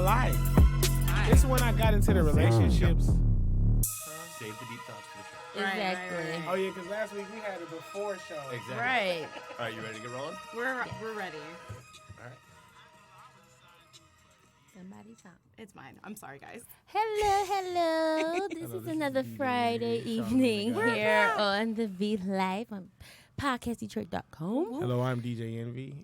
life. This is when I got into the relationships. Save the deep thoughts for the show. Exactly. Right. Oh yeah, because last week we had a before show. Exactly. Right. All right, you ready to get rolling? We're ready. All right. Somebody talk. It's mine. I'm sorry, guys. Hello. This is another Friday evening here on the VLife on PodcastDetroit.com. Hello, I'm DJ Envy.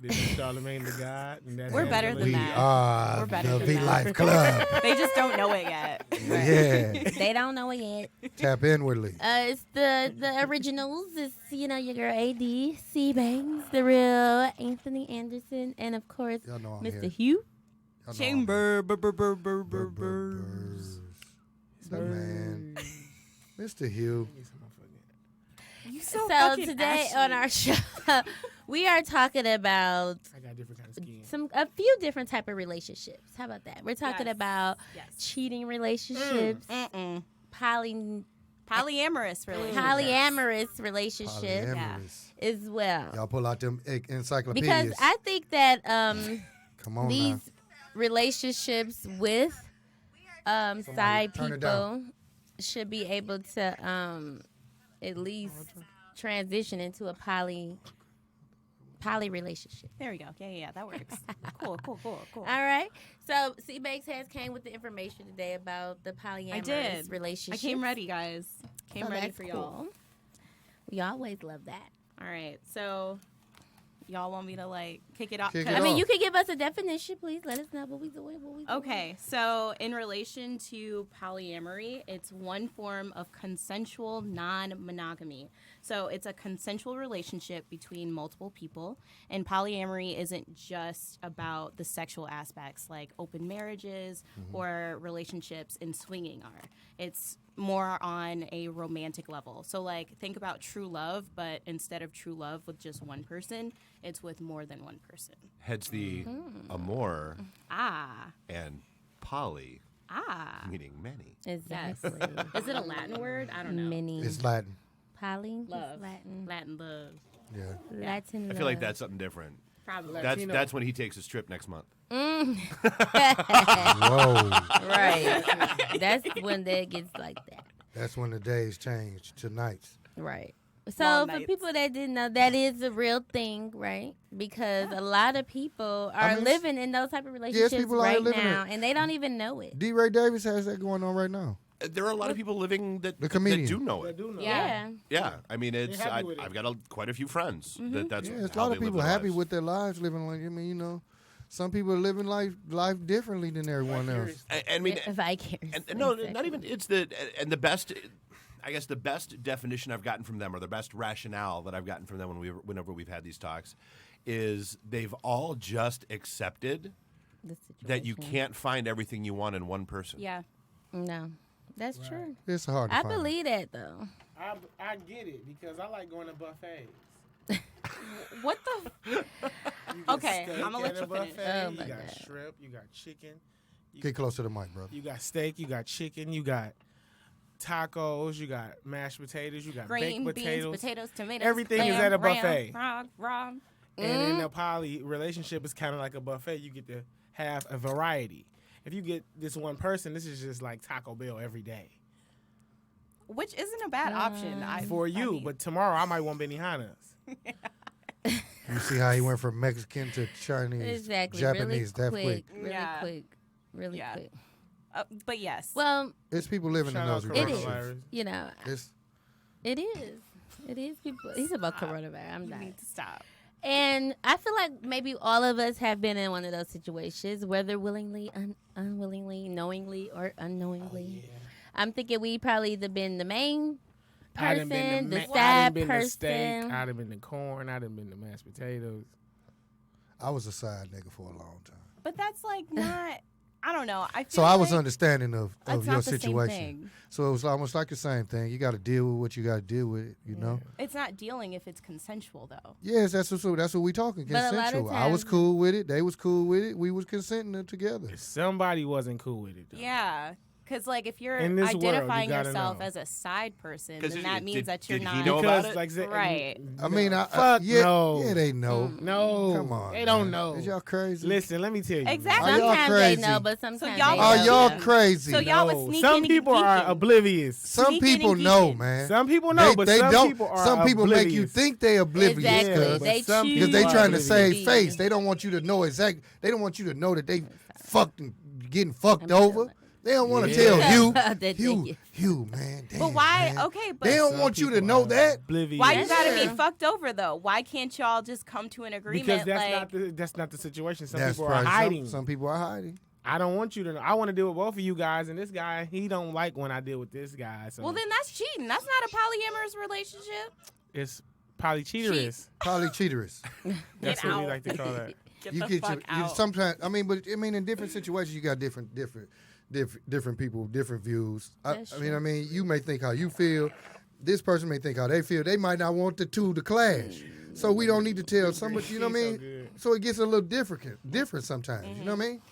This is Charlamagne the God. And that's We're better than We that. are We're better the than that. VLife Club. They just don't know it yet. Yeah. They don't know it yet. Tap inwardly. It's the originals. It's, your girl AD, C-Bangs, the real Anthony Anderson, and of course, Y'all know I'm Mr. here. Hugh. Y'all know Chamber. Birds. The man. Mr. Hugh. You So fucking today ashy. on our show, we are talking about I got different kinds of skin. a few different type of relationships. How about that? We're talking Yes. about Yes. cheating relationships, Mm-mm. polyamorous Polyamorous relationships. relationships Polyamorous. as well. Y'all pull out them encyclopedias. Because I think that Come on these now. relationships with side turn it people down. should be able to at least transition into a poly relationship. There we go. Yeah, that works. Cool. All right. So C-Banks has came with the information today about the polyamorous I did. relationship. I came ready, guys. Came ready that's for y'all. cool. We always love that. All right. So, y'all want me to kick it off? Kick it 'Cause- off. I mean, you can give us a definition, please. Let us know what we doing. Okay, so in relation to polyamory, it's one form of consensual non-monogamy. So it's a consensual relationship between multiple people, and polyamory isn't just about the sexual aspects like open marriages or relationships in swinging are. It's more on a romantic level. So think about true love, but instead of true love with just one person, it's with more than one person. Hence the amor Ah. and poly, meaning many. Exactly. Is it a Latin word? I don't know. Many. It's Latin. Poly. Love. Latin love. Yeah. Latin. I feel like that's something different. Probably. That's when he takes his trip next month. Whoa. Right. That's when that gets like that. That's when the days change to nights. Right. So Long for nights. people that didn't know, that is a real thing, right? Because a lot of people are mean, living in those type of relationships people out here right living now, it. and they don't even know it. D. Ray Davis has that going on right now. There are a lot of people living that comedian. do know I it. do know. Yeah. Yeah, I mean, happy with it. I've got quite a few friends that's Yeah, it's a how lot they of live people their happy lives. with their lives, living some people are living life differently than everyone else. I mean, Vicarious. and no, not even. It's the best. I guess the best definition I've gotten from them, or the best rationale that I've gotten from them whenever we've had these talks, is they've all just accepted The that you situation. can't find everything you want in one person. Yeah. No, that's true. It's hard to I find. believe that though. I get it because I like going to buffets. What the? You get Okay, steak I'ma at let a you finish. buffet, Oh, you my got God. shrimp, you got chicken, Get close to the mic, brother. you got steak, you got chicken, you got tacos, you got mashed potatoes, you got Green baked beans, potatoes, tomatoes. Everything is lamb, at a ram, buffet. Raw. And in a poly relationship, it's kind of like a buffet. You get to have a variety. If you get this one person, this is just like Taco Bell every day Which isn't a bad option. for you. But tomorrow, I might want Benihana's. You see how he went from Mexican to Chinese, Exactly. Japanese really that quick. Really Yeah. quick. Really Yeah. quick. But yes. Well, It's people living Shout in those out it relationships. is. It's It is. It is people. He's about coronavirus. I'm you not. need to stop. And I feel like maybe all of us have been in one of those situations, whether willingly, unwillingly, knowingly, or unknowingly. I'm thinking we probably either been the main I done person, been the I done side been the steak. person. I done been the corn. I done been the mashed potatoes. I was a side nigga for a long time. But that's not. I don't know. I feel So I was like understanding of it's your not the same situation. thing. So it was almost like the same thing. You got to deal with what you got to deal with, you know? It's not dealing if it's consensual though. Yes, that's what we talking, But a lot of consensual. I was times- cool with it. They was cool with it. We was consenting together. Somebody wasn't cool with it, though. Yeah, Because, like, if you're In this world, you identifying gotta yourself know. as a side person, 'Cause then that means that you're did not. he know about Because, it? like, Right. I mean, fuck yeah, no. yeah, they know. No, Come on, they don't man. know. Is y'all crazy? Listen, let me tell you. Exactly. Are y'all Sometimes crazy? they know, but sometimes y'all they Are don't. y'all Yeah. crazy? So y'all was No. sneaking Some and people are geeking. oblivious. Some sneaking people and know, geeking. man. Some people know, but they some don't. people are Some people make you oblivious. think they oblivious Exactly. because They some choose because they are trying to oblivious. save face. They don't want you to know exactly. They don't want you to know that they getting fucked over. They don't want to Yeah. tell you, That they you, man. Damn, But why? man. Okay, but They don't Some want you to people know are that. Oblivious. why you gotta be true. fucked over though? Why can't y'all just come to an agreement? Because like, that's not the situation. Some That's people are probably hiding. Some people are hiding. I don't want you to know. I want to deal with both of you guys, and this guy, he don't like when I deal with this guy. So well, then that's cheating. That's not a polyamorous relationship. it's polycheaterous. Polycheaterous. That's Get what we out. like to call that. Get You the get fuck you out. sometimes. I mean, in different situations, you got different people, different views. That's I mean, you may think how you feel. This person may think how they feel. They might not want the two to clash. So we don't need to tell somebody. You know what I So mean? good. So it gets a little different sometimes. You know what I mean?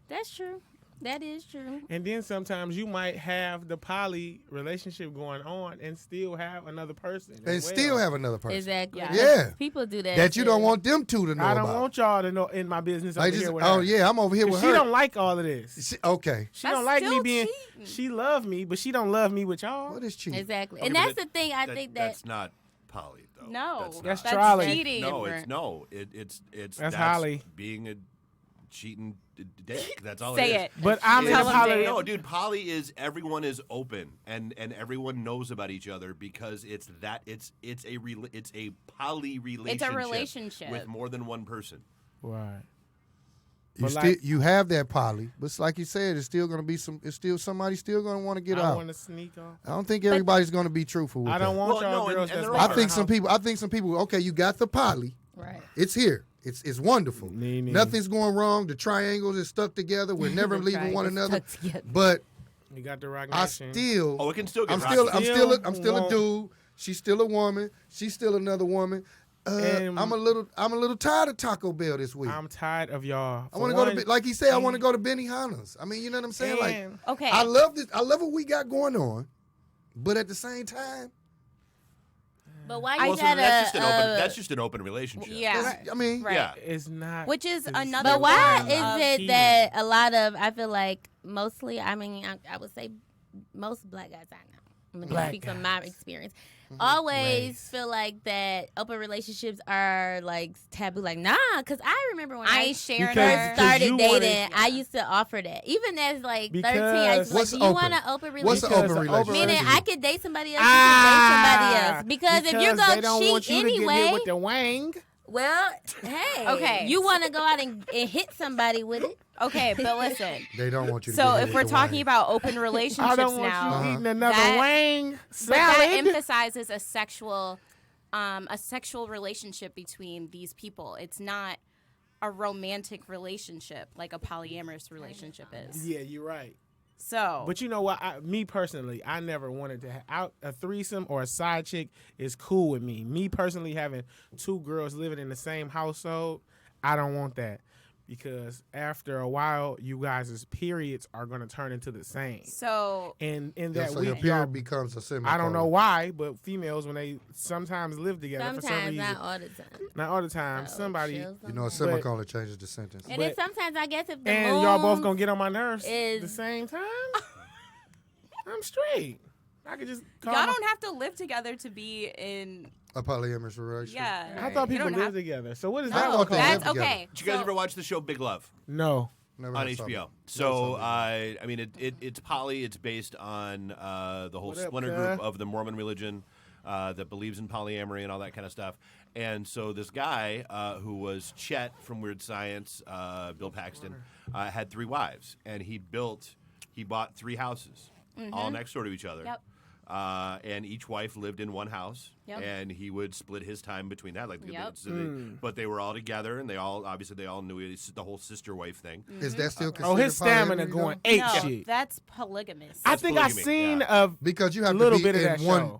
That's true. That is true. And then sometimes you might have the poly relationship going on and still have another person. And still have another person Exactly. Yeah. Yeah. People do that. that you too. don't want them two to know I don't about. want y'all to know in my business over Like just, here with oh her. yeah, I'm over here 'Cause with she her. don't like all of this. Okay. She That's don't like me still being. cheating. She love me, but she don't love me with y'all. What is cheating? Exactly. Okay, And but that's the thing. I think that that's not poly though. No, That's not. trolley. cheating. No, different. it's no. It's That's Holly. being a cheating dick. That's all Say it is. it. But I'm in a Tell 'em, poly. Dave. No, dude, poly is everyone is open and everyone knows about each other because it's a poly relationship. With more than one person. Right. You But still like- you have that poly, but it's like you said, it's still gonna be some. It's still somebody still gonna want to get I out. want to sneak off. I don't think everybody's gonna be truthful with I don't that. want Well, y'all no, and- girls and that's they're I all- making think a some house. people. I think some people. Okay, you got the poly. right. It's here. It's wonderful. Nee. Nothing's going wrong. The triangles is stuck together. We're never leaving one another. Stuck together. But You got the rock I nation. still. Oh, it can still get I'm rocky. still a dude. She's still a woman. She's still another woman. And- I'm a little tired of Taco Bell this week. I'm tired of y'all. I want to go to like he said. I want to go to Benihana's. I mean, you know what I'm saying? Like, And Okay. I love this. I love what we got going on, but at the same time, But why Well, you so gotta? that's just an open relationship. Yeah. I mean, Right. Yeah. it's not. Which is it's another But why form of is it cheating. that a lot of I feel like mostly I mean I would say most black guys I know. I'm gonna Black speak from guys. my experience. Always Race. feel like that open relationships are like taboo. Like nah, because I remember when I I ain't sharing Because- her. Because started you dating, wanted- I used to offer that. Even as like 13, I used to What's like, do you open? want an open What's relationship? an open Because relationship? Meaning What I is could date somebody else, you could date somebody else. Because if you're they gonna don't cheat want you to get anyway, hit with the wang. well, hey, Okay. you want to go out and hit somebody with it? Okay, but listen. they don't want you to. So get hit if with we're the talking wine. about open I relationships don't want now, you eating another that- wang but that salad. emphasizes a sexual relationship between these people. It's not a romantic relationship like a polyamorous relationship is. Yeah, you're right. So, But you know what? Me personally, I never wanted to have a threesome or a side chick is cool with me. Me personally, having two girls living in the same household, I don't want that. Because after a while, you guys' periods are going to turn into the same. so And in Yeah, that so your week, y'all, period becomes a semicolon. I don't know why, but females, when they sometimes live together for some Sometimes, reason, not all the time. not all the time, So, somebody, chills You know, a on. semicolon changes the sentence. And then but- sometimes I guess if the and moon y'all both going to get on my nerves at is- the same time, I'm straight. I could just call y'all my- don't have to live together to be in. A polyamorous relationship. Yeah. I thought You people don't live have- together. So what is I that thought they called? lived That's together. okay. Did you guys So- ever watch the show Big Love No. Never on had something. HBO? So I mean, it's poly. It's based on the whole What up, splinter cuz? group of the Mormon religion that believes in polyamory and all that kind of stuff. And so this guy who was Chet from Weird Science, Bill Paxton, had 3 wives, and he bought 3 houses, all next door to each other. Yep. And each wife lived in one house, Yep. and he would split his time between that. Like, Yep. but they were all together, and they all knew it, the whole sister wife thing. Is that still considered Oh, his stamina polyamory, going though? ape No, shit. that's polygamous. I That's think I polygamy, seen yeah. a Because you have little to be bit of that in one show.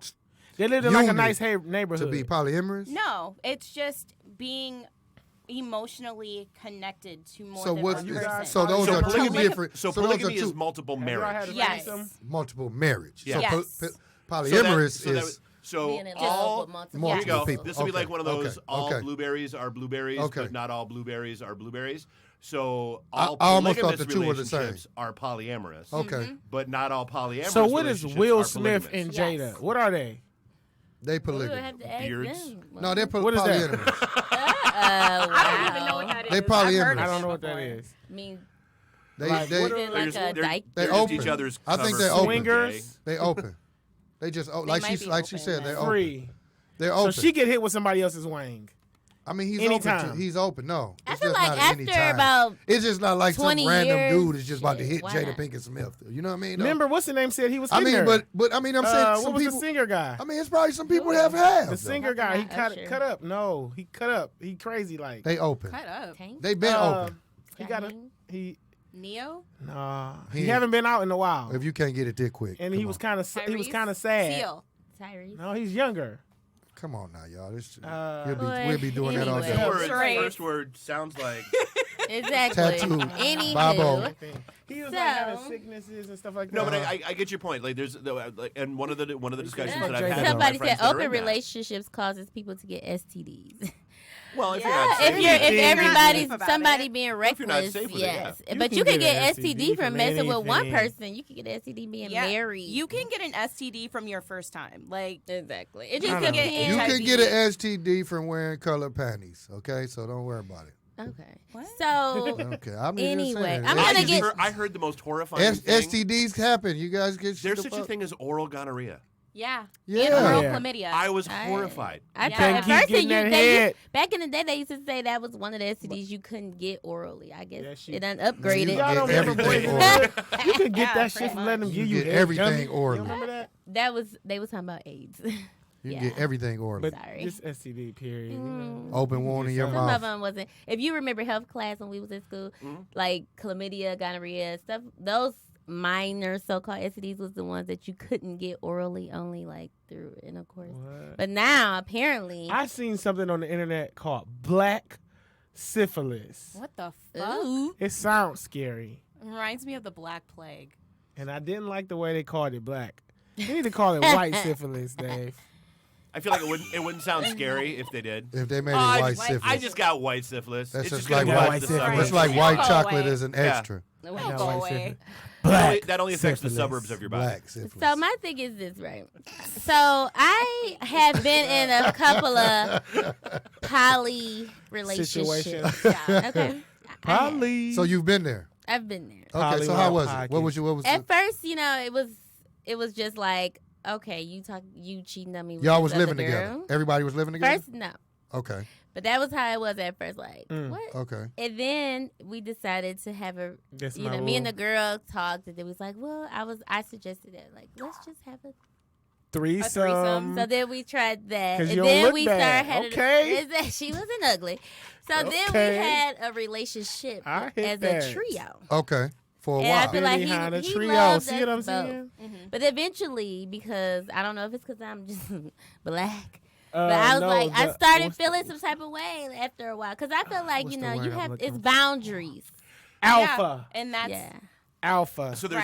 They lived in like a unit nice to neighborhood. be polyamorous. No, it's just being emotionally connected to more So than what's one you person. guys- so those So are two polygamy- different. So those are polygamy is two multiple Have y'all marriage. had a Yes. threesome? multiple marriage. Yeah. Yes. Polyamorous is So Being in love all with multiple multiple here you go. people. This will be Okay, like one of those okay, all okay. blueberries are blueberries, Okay. but not all blueberries are blueberries. So I all almost thought polygamous the two were the same. relationships are polyamorous. okay. But not all polyamorous So what is relationships Will are Smith polygamous. and Yes. Jada? What are they? They We would polygamy. have to ask Beards? them. No, they're What is that? polyamorous. I don't even know what that is. They I've polyamorous. heard of I don't it know what that before. is. I mean, They Like, they what is it like They're a just- dyke? They they're just open. each other's I think cover they're for open. Swingers? they open. They just like might she be like she open, said but- they're open. Free. They're So open. she get hit with somebody else's wang. I mean, he's Anytime. open. He's open. No, I it's feel just like not after anytime. about It's just not like some 20 random years, dude is just about to shit, hit why Jada not? Pinkett Smith. You know what I mean? though? Remember, what's the name said he was I hitting mean, her? but I mean, I'm saying what some was people. the singer guy? I mean, it's probably some people have half. The singer guy, he Usher. cut up. No, he cut up. He crazy like. They open. Cut up. Tank. They been open. He got a Hang. he. Neo? Nah, He- he haven't been out in a while, If you can't get it that quick, and come he was on. kind of Tyrese? sad. Seal. Tyrese. No, he's younger. Come on now, y'all. This Boy, we'll be doing that all anyway. day. First Right. first word sounds like Exactly. Tattoo. Anywho, Bobo. He was like having So- sicknesses and stuff like that. no, but I get your point. Like there's and one of the discussions that I've Jada. had. somebody with my said friends that are open in that. relationships causes people to get STDs. Well, if you're Yeah, not if safe, you're if Anything. everybody's About somebody it. being if you're not reckless, safe with it, yes. yeah. But You you can can get get an STD from messing with one anything. person. You can get STD being Yeah. married. You can get an STD from your first time. Like, exactly. It You just can get depends. You HIV. can get an STD from wearing colored panties. Okay, so don't worry about it. Okay. What? So Okay, I'm just Anyway, saying. I'm I gonna just get- I heard the most horrifying thing. STDs happen. You guys get shit There's such about- a thing as oral gonorrhea. yeah. Yeah. And oral Yeah. chlamydia. I was I- horrified. I Yeah. tried Can't at keep first, getting that they head. back in the day they used to say that was one of the STDs you couldn't get orally. I guess Yeah, she- it done You upgraded. Y'all don't get remember everything Boys orally. in the Hood? You could get Yeah, that shit pretty from letting them much. give You you get head, everything dummy. orally. You remember that? They was talking about AIDS. You Yeah. can get everything orally. But Sorry. just STD period. You know. Open wound in your Some Some of mouth. them wasn't. If you remember health class when we was in school, like chlamydia, gonorrhea, stuff. Those minor so-called STDs was the ones that you couldn't get orally, only like through intercourse. What? But now apparently, I seen something on the internet called black syphilis. What the fuck? ooh, It sounds scary, Reminds me of the Black Plague. and I didn't like the way they called it black. You need to call it white syphilis, Dave. I feel like it wouldn't sound scary if they did. If they made it Oh, white I syphilis. just got white syphilis. That's It's just gonna like go white with the syphilis. suburbs. It's like It'll white go chocolate away. is an Yeah. extra. It'll Yeah, go white away. syphilis. That only affects the syphilis. suburbs of your body. Black syphilis. so my thing is this, right? So I have been in a couple of poly relationships. Situations. Yeah, okay. Probably. So you've been there. I've been there. Okay, so how Hollywood was it? Podcast. What was At first, it was just like, okay, you cheating on me with y'all this was other living girl. together? Everybody was living together? First, no. Okay. But that was how it was at first. Like, what? Okay. And then we decided to have That's me my and rule. the girl talked, and it was like, well, I suggested that, like, let's just have a. threesome. So then we tried that, 'Cause and you don't then look we bad. started. Okay. She wasn't ugly. So then we Okay. had a relationship I hit as that. a trio. Okay. For a And I while. feel like Behind a he trio. loved See what I'm us saying? both. But eventually, because I don't know if it's because I'm just black. But I was no, like, I the- started what's the- feeling some type of way after a while. Because I feel like, What's you the know, you word I'm have, looking it's for? boundaries. Alpha. Yeah. And that's Yeah. Alpha. So there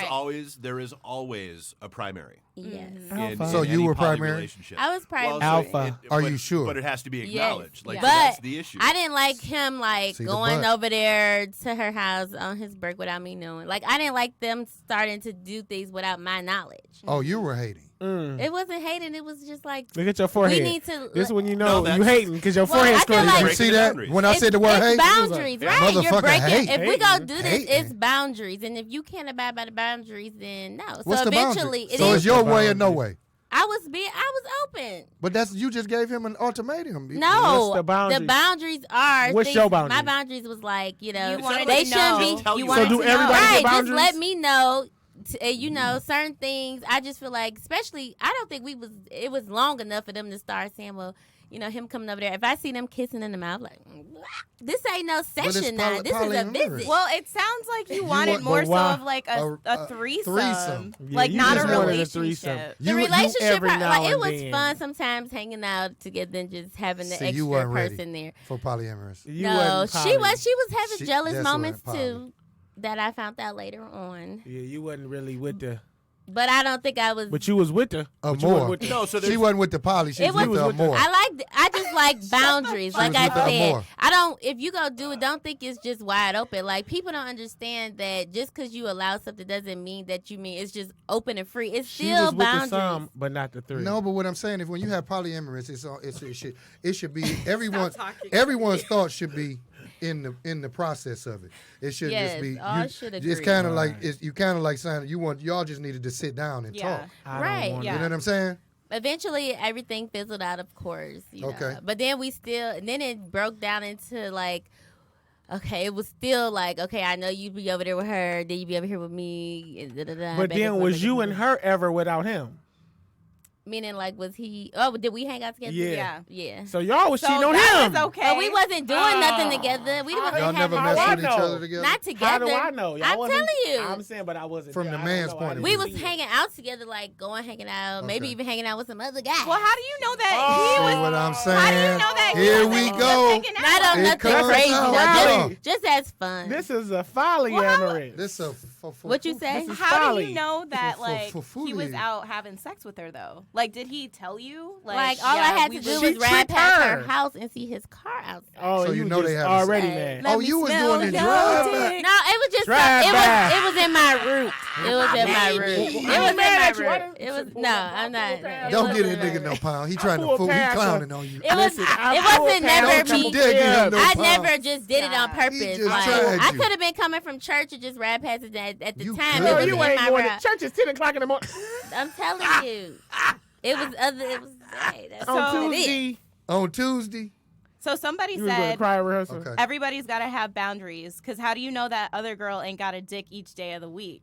is always a primary. Yes. Alpha. So in you any were poly primary? relationship. I was primary. Alpha. Are but- you sure? But it has to be Yes. acknowledged. Like But that's the issue. I didn't like him like See the going butt. over there to her house on his birthday without me knowing. Like I didn't like them starting to do things without my knowledge. Oh, you were hating. It wasn't hating. It was just like Look at your forehead. we need to. This when you No, know that's- you hating because your Well, forehead's I feel scrolling. like- You Breaking see the that? boundaries. When I said the word it's hate, boundaries, Yeah. right? You're Motherfucker breaking. hate. If we Hating. gonna do this, Hating. it's boundaries, and if you can't abide by the boundaries, then no. what's so the eventually, boundary? it So is. it's your the way or no boundaries. way. I was open. But that's you just gave him an ultimatum. No, What's the boundaries? boundaries are. What's things- your boundaries? My boundaries was like, you know, You wanted they to shouldn't know. be. Tell You you wanted what. So do to know. everybody get Right, just boundaries? let me know. You know, certain things. I just feel like, especially, I don't think it was long enough for them to start saying, well, him coming over there. If I see them kissing in the mouth, like, this ain't no it's session now. This is a polyamorous. visit. Well, it sounds like you wanted want- more but so why- of like a threesome. threesome. Yeah, Like you not just a wanted a threesome. relationship. The You- relationship, every now like, it and was then. fun sometimes hanging out together and just having the See, extra you weren't ready person there. for polyamorous. You No, wasn't she poly. was having She- jealous that's what moments poly. too that I found out later on. Yeah, you wasn't really with the. But I don't think I was. But you was with the. but you wasn't Amor. with the- No, so She there's wasn't with the poly. She It was with was the Amor. I just like boundaries. Like was I with the said, Amor. I don't. If you go do it, don't think it's just wide open. Like people don't understand that just because you allow something doesn't mean that you mean it's just open and free. It's She still was with boundaries. the some, but not the three. No, but what I'm saying is when you have polyamorous, it should be everyone's thoughts should be in the process of it. It shouldn't Yes, just be. all You, should it's agree. kind of Right. like you kind of like saying y'all just needed to sit down and Yeah. talk. I Right. Don't want Yeah. You know what I'm saying? Eventually, everything fizzled out, of course. You Okay. know. But then and then it broke down into like, okay, it was still like, okay, I know you be over there with her, then you be over here with me. And But back and then forth, was back you and and forth. her ever without him? Meaning, like, was he? Oh, did we hang out together? Yeah. Yeah. So y'all was So cheating on that him. was okay. But we wasn't doing nothing together. We wasn't Y'all never having messed I with each know. other together. not together. How do I know? Y'all I'm wasn't- telling you. I'm saying, but I wasn't From there. the I don't man's know. point I of didn't We view. was see it. hanging out together, like going hanging out, maybe Okay. even hanging out with some other guys. Well, how do you know that Oh. he See was? what I'm saying? How do you know that he Here wasn't we just go. hanging out? Not on It nothing comes crazy, out though. raw. Just as fun. This is a polyamorous. This a What you say? This is How do folly. you know that For like he was foolery. out having sex with her though? Like, did he tell you? Like all I yeah, had we to were- do She was ride tricked past her. her house and see his car outside. Oh, So you you know just they have a- already Hey, mad. Oh, you was smell doing the your drive dick. back. No, it was just Drive back. it was in my route. It was in my route. It I'm was in mad my at you. I route. didn't- It was pull no, up. I'm not. Pull past. It Don't was get in a my nigga route. no pound. He trying to pulled fool. He past her. clowning on you. It was. Listen, I It pulled wasn't past never her. Don't you me. dare give him no I pound. never just did it on He purpose. just Like, tried I you. could have been coming from church and just ride past it at the You time. could. It No, was you in ain't my going to route. church. It's 10 o'clock in the morning. I'm telling you, it was other. It was. Hey, that's On what it is. Tuesday, On Tuesday. So somebody you was going to said cry rehearsal. Okay. everybody's got to have boundaries because how do you know that other girl ain't got a dick each day of the week?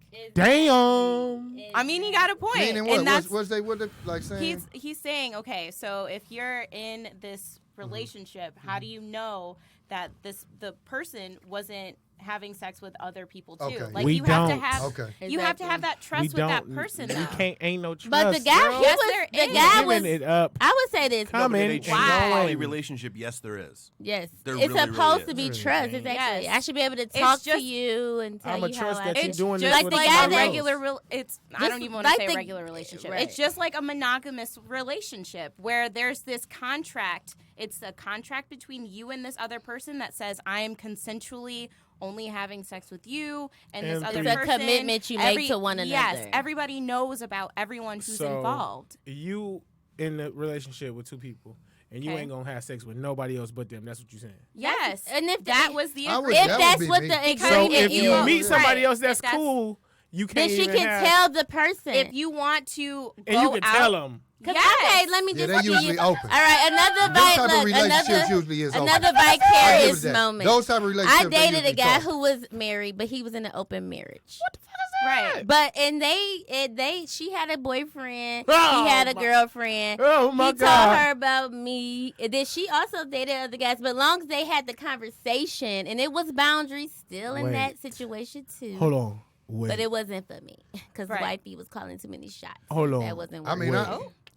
Damn. I mean, he got a point, Meaning and what? that's What they like saying? he's saying okay. So if you're in this relationship, how do you know that the person wasn't having sex with other people too? Okay. Like We you have to don't. have Okay. you have to have that trust We with that don't. person. We though. can't. Ain't no trust. But the guy, girl. he Yes, was. there The is. guy Giving was. it up. I would say this. Come in. in a and Why? poly relationship, yes, there is. Yes, There it's really, supposed really to is. be trust. It's actually. Yes. I should be able to talk to just- you and tell I'ma you trust how I that you're feel. It's doing this just Like with the like guy a that- regular it's I Just don't even want to like say the- regular relationship. right. It's just like a monogamous relationship where there's this contract. It's a contract between you and this other person that says I am consensually only having sex with you and this And other It's a person. commitment you make to one Yes, another. everybody knows about everyone who's So, involved. You in a relationship with two people, and you Okay. ain't gonna have sex with nobody else but them. That's what you're saying. Yes, and if that they- was the I would- agreement. If that would that's be what me. the Because So agreement if you is, meet somebody Right. else that's That's- cool, you then can't she even can have, tell the person. if you want to and go you can out, tell them. 'Cause, Yes. okay, let me Yeah, just. they usually open. All right, another Those type of look, relationships another usually is another open. I give vicarious it that. moment. Those type of I relationships. they dated a usually guy talk. who was married, but he was in an open marriage. What the fuck is Right. But she had a boyfriend. Oh, he had a my- girlfriend. Oh my He God! told her about me. And then she also dated other guys. But long as they had the conversation, and it was boundaries still in Wait. that situation too. Hold on, wait. But it wasn't for me because Right. wifey was calling too many shots. Hold on. That wasn't. I mean, Wait.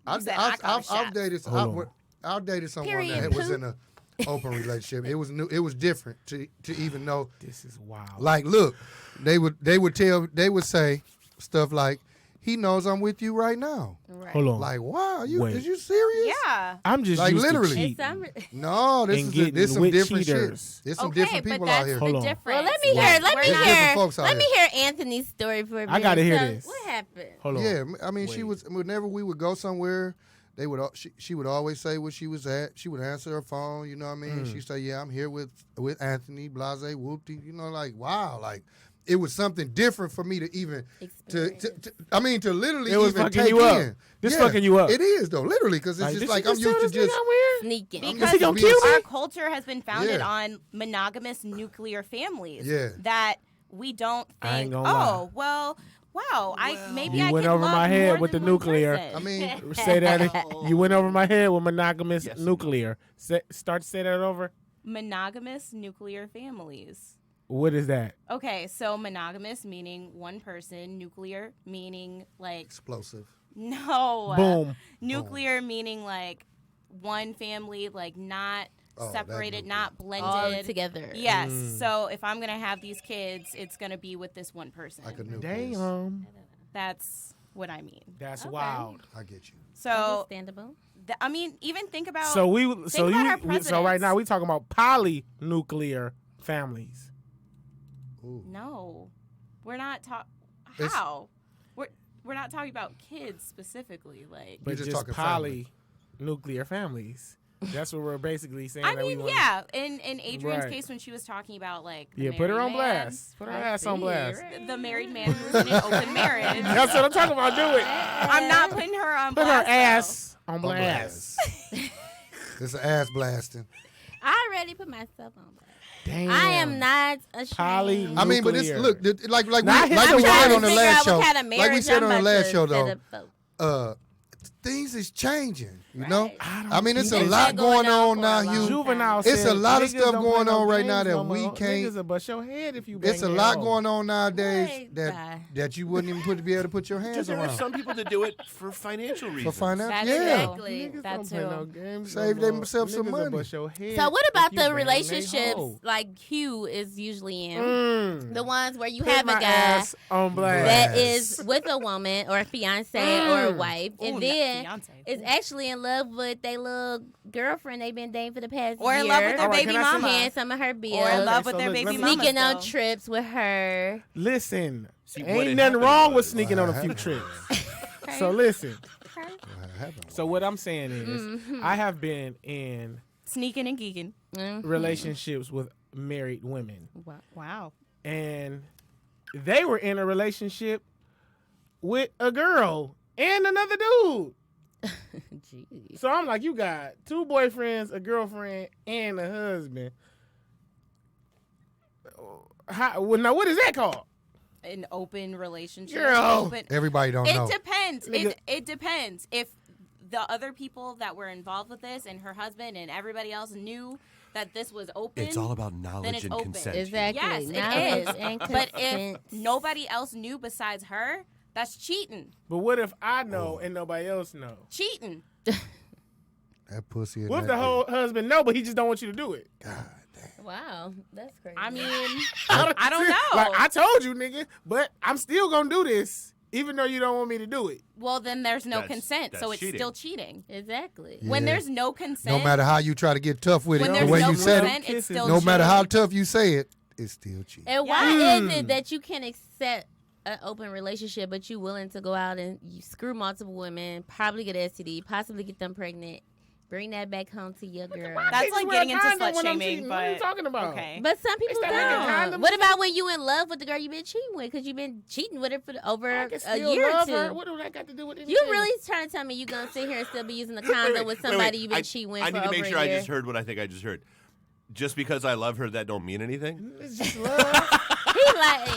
I've said I call I've shots. dated. Hold on. I've dated someone Period, that was poo. in a open relationship. It was new. It was different to even know. This is wild. Like, look, they would say stuff like, "He knows I'm with you right now." Right. Hold on. Like, wow, Wait. is you serious? Yeah. I'm just like, used literally. to It's cheating. No, this And is getting this some with different cheaters. shit. There's some Okay, different but people that's out here. Hold the on. difference. Well, let me hear. Yes, Let we're me not- different hear. folks out Let me here. hear Anthony's story for a minute. I gotta hear So, this. What happened? Hold on. Yeah, I mean, she Wait. was whenever we would go somewhere, they would she would always say where she was at. She would answer her phone. You know what I mean? She'd say, "Yeah, I'm here with Anthony, blase, whoopty." You know, like wow, like it was something different for me to even to literally It was even fucking take you up. in. This Yeah, fujust you up. It is though, literally, because it's just did like she I'm used to tell this just. nigga I'm weird? Sneaking. Because he gonna be kill a- me? our culture has been founded Yeah. on monogamous nuclear families. Yeah. That we don't I ain't think, gonna lie. well, Wow, maybe You I went can over love my head more with than the one nuclear. person. I mean, Say that. You went over my head with monogamous Yes. nuclear. Start to say that over. Monogamous nuclear families. What is that? Okay, so monogamous meaning one person, nuclear meaning like explosive. no. Boom. Nuclear meaning like one family, like not Oh, that separated, nuclear. not blended. All together. Yes. So if I'm gonna have these kids, it's gonna be with this one person. Like a nucleus. Damn. That's what I mean. That's Okay. wild. I get you. So Understandable. I mean, even think about So about our so right now presidents. we talking about polynuclear families. Ooh. no, we're not talking. It's- How? We're not talking about kids specifically. Like But just just talking family. polynuclear families. That's what we're basically saying. I that we mean, want. yeah. In Adrian's Right. case, when she was talking about like the Yeah, put her married on man, blast. Put her ass on blast. the married man who's in an open marriage. That's what I'm talking about. Do it. I'm not putting her on Put her blast. though. ass on On blast. It's an ass blasting. I already put myself on blast. Damn. I am not ashamed. Poly- I mean, but it's Nuclear. look like Nah, we I'm said trying to on the figure last out show. what kind of Like we marriage said I'm on the about last to show set though. up for. Things is changing. You know. Right. I mean, it's a It's lot been going going on on for now, a long Hugh. Juvenile It's said, a lot of "Niggas stuff don't going play no on right now games that no we more. can't- Niggas will bust your head if you. It's a bang lot their going on nowadays Wait, that bye. that you wouldn't even be able to put your Just hands there are around. some people that do it for financial For reasons. financial, That's yeah. true. Exactly. Niggas That don't play too. no games Save no more. themselves some Niggas will money. bust your head So what if about you the bang they relationships hoe. like Hugh is usually in? Mm. The ones where you Put have my a guy ass on blast. that is with a woman or a fiance or a wife, Ooh, and not then fiance. is actually in love with their little girlfriend they've been dating for the past Or year. in love with their All right, baby can I say- mama. Paying some of her bills. Or in Okay, love with so their look, baby let me- mama. Sneaking on still. trips with her. Listen, See, what ain't had nothing happened wrong with was- sneaking on a few What trips. So listen. Okay. What happened? So what I'm saying is, Mm-hmm. I have been in Sneaking and geeking. relationships with married women, Wow. and they were in a relationship with a girl and another dude. Jeez. So I'm like, you got two boyfriends, a girlfriend, and a husband. Now what is that called? An open relationship. Girl. Open. Everybody don't know. It depends. Nigga. It depends. If the other people that were involved with this and her husband and everybody else knew that this was open. It's all about Then knowledge it's and open. consent. Exactly. Yes, it Knowledge is. and But if consent. nobody else knew besides her, that's cheating. But what if I know and nobody else know? Cheating. That pussy. and What if that the whole husband know, but he just don't want you to do it? dick. God damn. Wow, that's crazy. I mean, I don't know. Like I told you, nigga, but I'm still gonna do this, even though you don't want me to do it. well, then there's no That's- consent, so that's it's cheating. still cheating. exactly. Yeah. When there's no consent, No matter how you try to get tough with it, when the there's way no you said consent, it, it's still no matter how cheating. tough you say it, it's still cheating. And why Yeah. is it that you can accept an open relationship, but you willing to go out and you screw multiple women, probably get STD, possibly get them pregnant, bring that back home to your girl? That's Bitches like wear getting into condom slut when I'm shaming, cheating. What are you but talking about? okay. But some people start making don't. condoms. What about when you in love with the girl you've been cheating with? Because you've been cheating with her for over I a can still year or love two. her. What do that got to do with anything? You really trying to tell me you gonna sit here and still be using the condom with somebody you've been cheating with I for need to over make a sure I year? just heard what I think I just heard. Just because I love her, that don't mean anything? It's just love. He lying.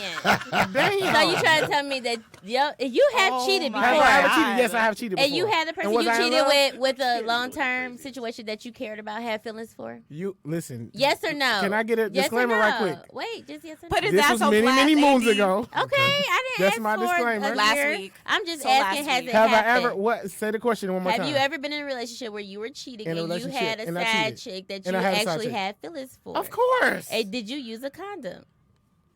Damn. So you trying to tell me that you have Oh cheated my before? Have I ever God. cheated? Yes, I have cheated before. And you had a person And was you I in cheated love? with a long term situation that you cared about, had feelings for? You listen. Yes or no? Can I get a Yes or disclaimer right no? quick? Wait, just yes or Put no. his This ass was on many, blast, many moons AB. ago. Okay, I didn't That's ask my for disclaimer. a Last year. week. I'm just So asking, last has week. it Have I happened? ever? What? Say the question one more Have time. you ever been in a relationship where you were cheating In a and you relationship, had a and I side cheated. chick that And you I had a side actually chick. had feelings for? Of course. Hey, did you use a condom?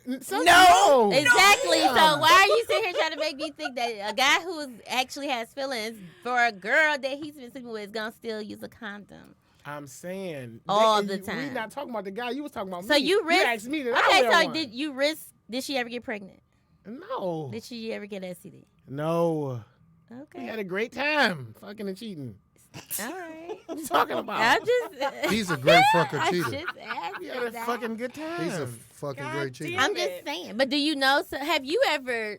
No. Exactly. So why are you sitting here trying to make me think that a guy who actually has feelings for a girl that he's been sleeping with is gonna still use a condom? I'm saying All that- the time. We not talking about the guy. You was talking about So me. you risk. You asked me that I Okay, wear so one. did you risk? Did she ever get pregnant? No. Did she ever get STD? No. We Okay. had a great time fucking and cheating. All right. What you talking about? I'm just. He's a great fucker I cheater. just asked We had a that. fucking good time. He's a fucking God great cheater. damn. I'm just saying. But do you know? So have you ever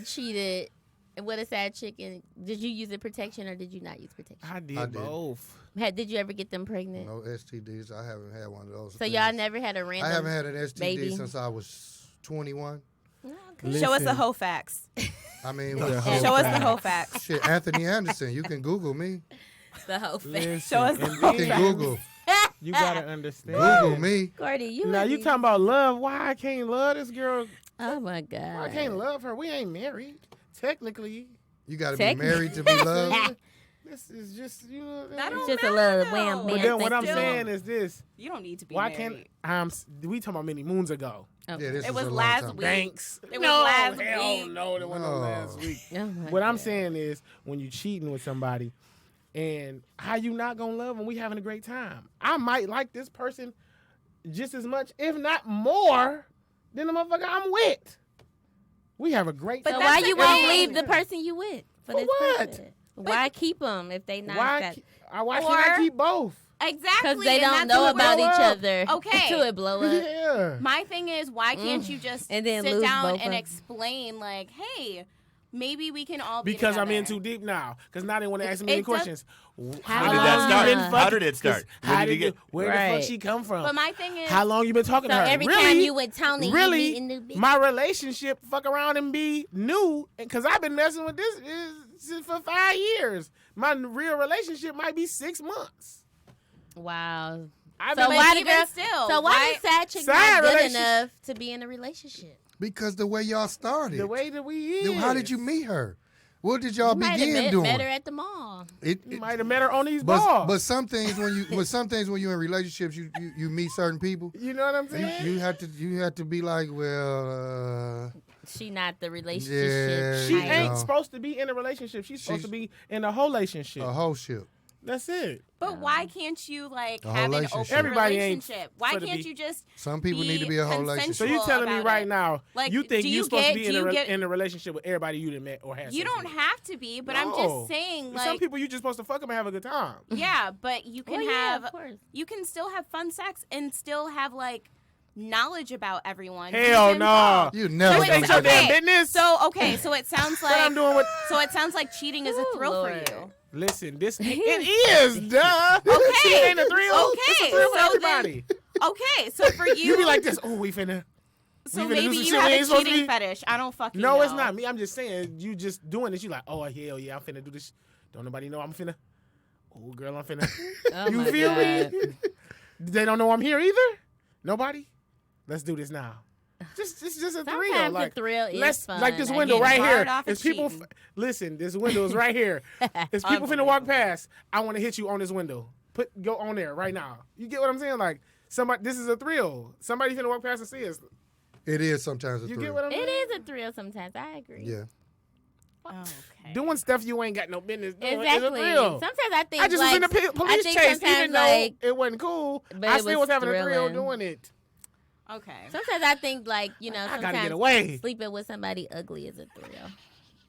cheated with a side chick? And did you use the protection or did you not use protection? I did, I did. both. Did you ever get them pregnant? No STDs. I haven't had one of those. So y'all never had a I haven't random. had an STD baby? since I was 21. Okay. Show us the Listen. whole facts. I mean, The whole Show us the facts. whole facts. shit, Anthony Anderson. You can Google me. The whole thing. Listen, Show us the and whole You then can Google. You gotta understand. Google me. Gordy, you. Now you talking about love? Why I can't love this girl? Oh my Why I God. can't love her? We ain't married, technically. You got to be Technically. married to be loved. This is just you know. That It's don't just a matter, little wham though. bam. But then what I'm thank you. saying is this: You don't need to be why married. can't we talking about many moons ago? Yeah, Okay. this It was a long last time week. ago. Thanks. It was last hell week. no, it wasn't no No. last week. Oh my What I'm God. saying is when you cheating with somebody, and how you not gonna love when we having a great time? I might like this person just as much, if not more, than the motherfucker I'm with. We have a great So time. why that's you the won't thing. leave the person you with for For this what? person? Why keep them if they not Why that? why can't I Or- keep both? Exactly. Because they and don't that's know what about we're- each blow up. other. Okay. Until it blow up. Yeah. My thing is, why can't you just And then sit lose down both and of 'em. explain, like, hey, maybe we can all be Because I'm together. in too deep now. Because now they want to ask me any It does- questions. How did that long? start? you been How fucking- did it start? 'cause When How did you did you get- Where the Right. fuck she come from? But my thing is, How long you been talking So to her? every really, time you with Tony, you really, meeting new bitches. my relationship fuck around and be new. Because I've been messing with this for 5 years. My real relationship might be 6 months. Wow. I've So been why the even girl? still, So why why- the side chick Side not good relationship- enough to be in a relationship? Because the way y'all started. the way that we Then is. how did you meet her? What did y'all Might have begin met, doing? met her at the mall. It, You it- might have met her on these but, balls. but some things when you're in relationships, you meet certain people. You know what I'm You, saying? you have to be like, well, She not the relationship. Yeah, She type. you ain't know. supposed to be in a relationship. She's supposed She's- to be in a whole relationship. a whole ship. That's it. but why can't you, like, A have an relationship. open Everybody ain't relationship? Why for the can't be- you just Some people be need to be a whole relationship. So you consensual telling me about right it? now, Like, you think do you're you supposed get- to be do you get- in a relationship with everybody you done met or had You sex don't with? have to be, but I'm No. just saying, Some like, people you just supposed to fuck them and have a good time. yeah, but you can Well, yeah, have, of course. you can still have fun sex and still have, like, knowledge about everyone. Hell Who's no. involved. You never This ain't gonna your get damn that. business. So it sounds what I'm like doing with. so it sounds like cheating is a Ooh, thrill Lord. for you. Listen, this it is, duh. Okay. It ain't a thrill. It's a Okay, thrill for so everybody. Okay, so for you, You be like this. Oh, we finna. so we finna do maybe some you shit we have ain't a supposed to cheating be- fetish. I don't fucking No, know. it's not me. I'm just saying, you just doing this. You like, oh hell yeah, I'm finna do this. Don't nobody know I'm finna. Oh girl, I'm finna. Oh You my feel God. me? They don't know I'm here either. Nobody. Let's do this now. It's just a thrill. Sometimes Like the thrill is let's fun. like this I window get it. right Start here. off It's as people. cheating. Listen, this window is right here. It's people finna walk past. I want to hit you on this window. Go on there right now. You get what I'm saying? Like somebody. This is a thrill. Somebody finna walk past and see us. It is sometimes a You thrill. get what I'm saying? It is a thrill sometimes. I agree. Yeah. Okay. Doing stuff you ain't got no business doing is a Exactly. thrill. Sometimes I think I just like, was in a police I think chase, sometimes, even though like, it wasn't cool. but I it still was was having a thrill thrilling. doing it. Okay. Sometimes I think like you know. I Sometimes gotta get away. sleeping with somebody ugly is a thrill.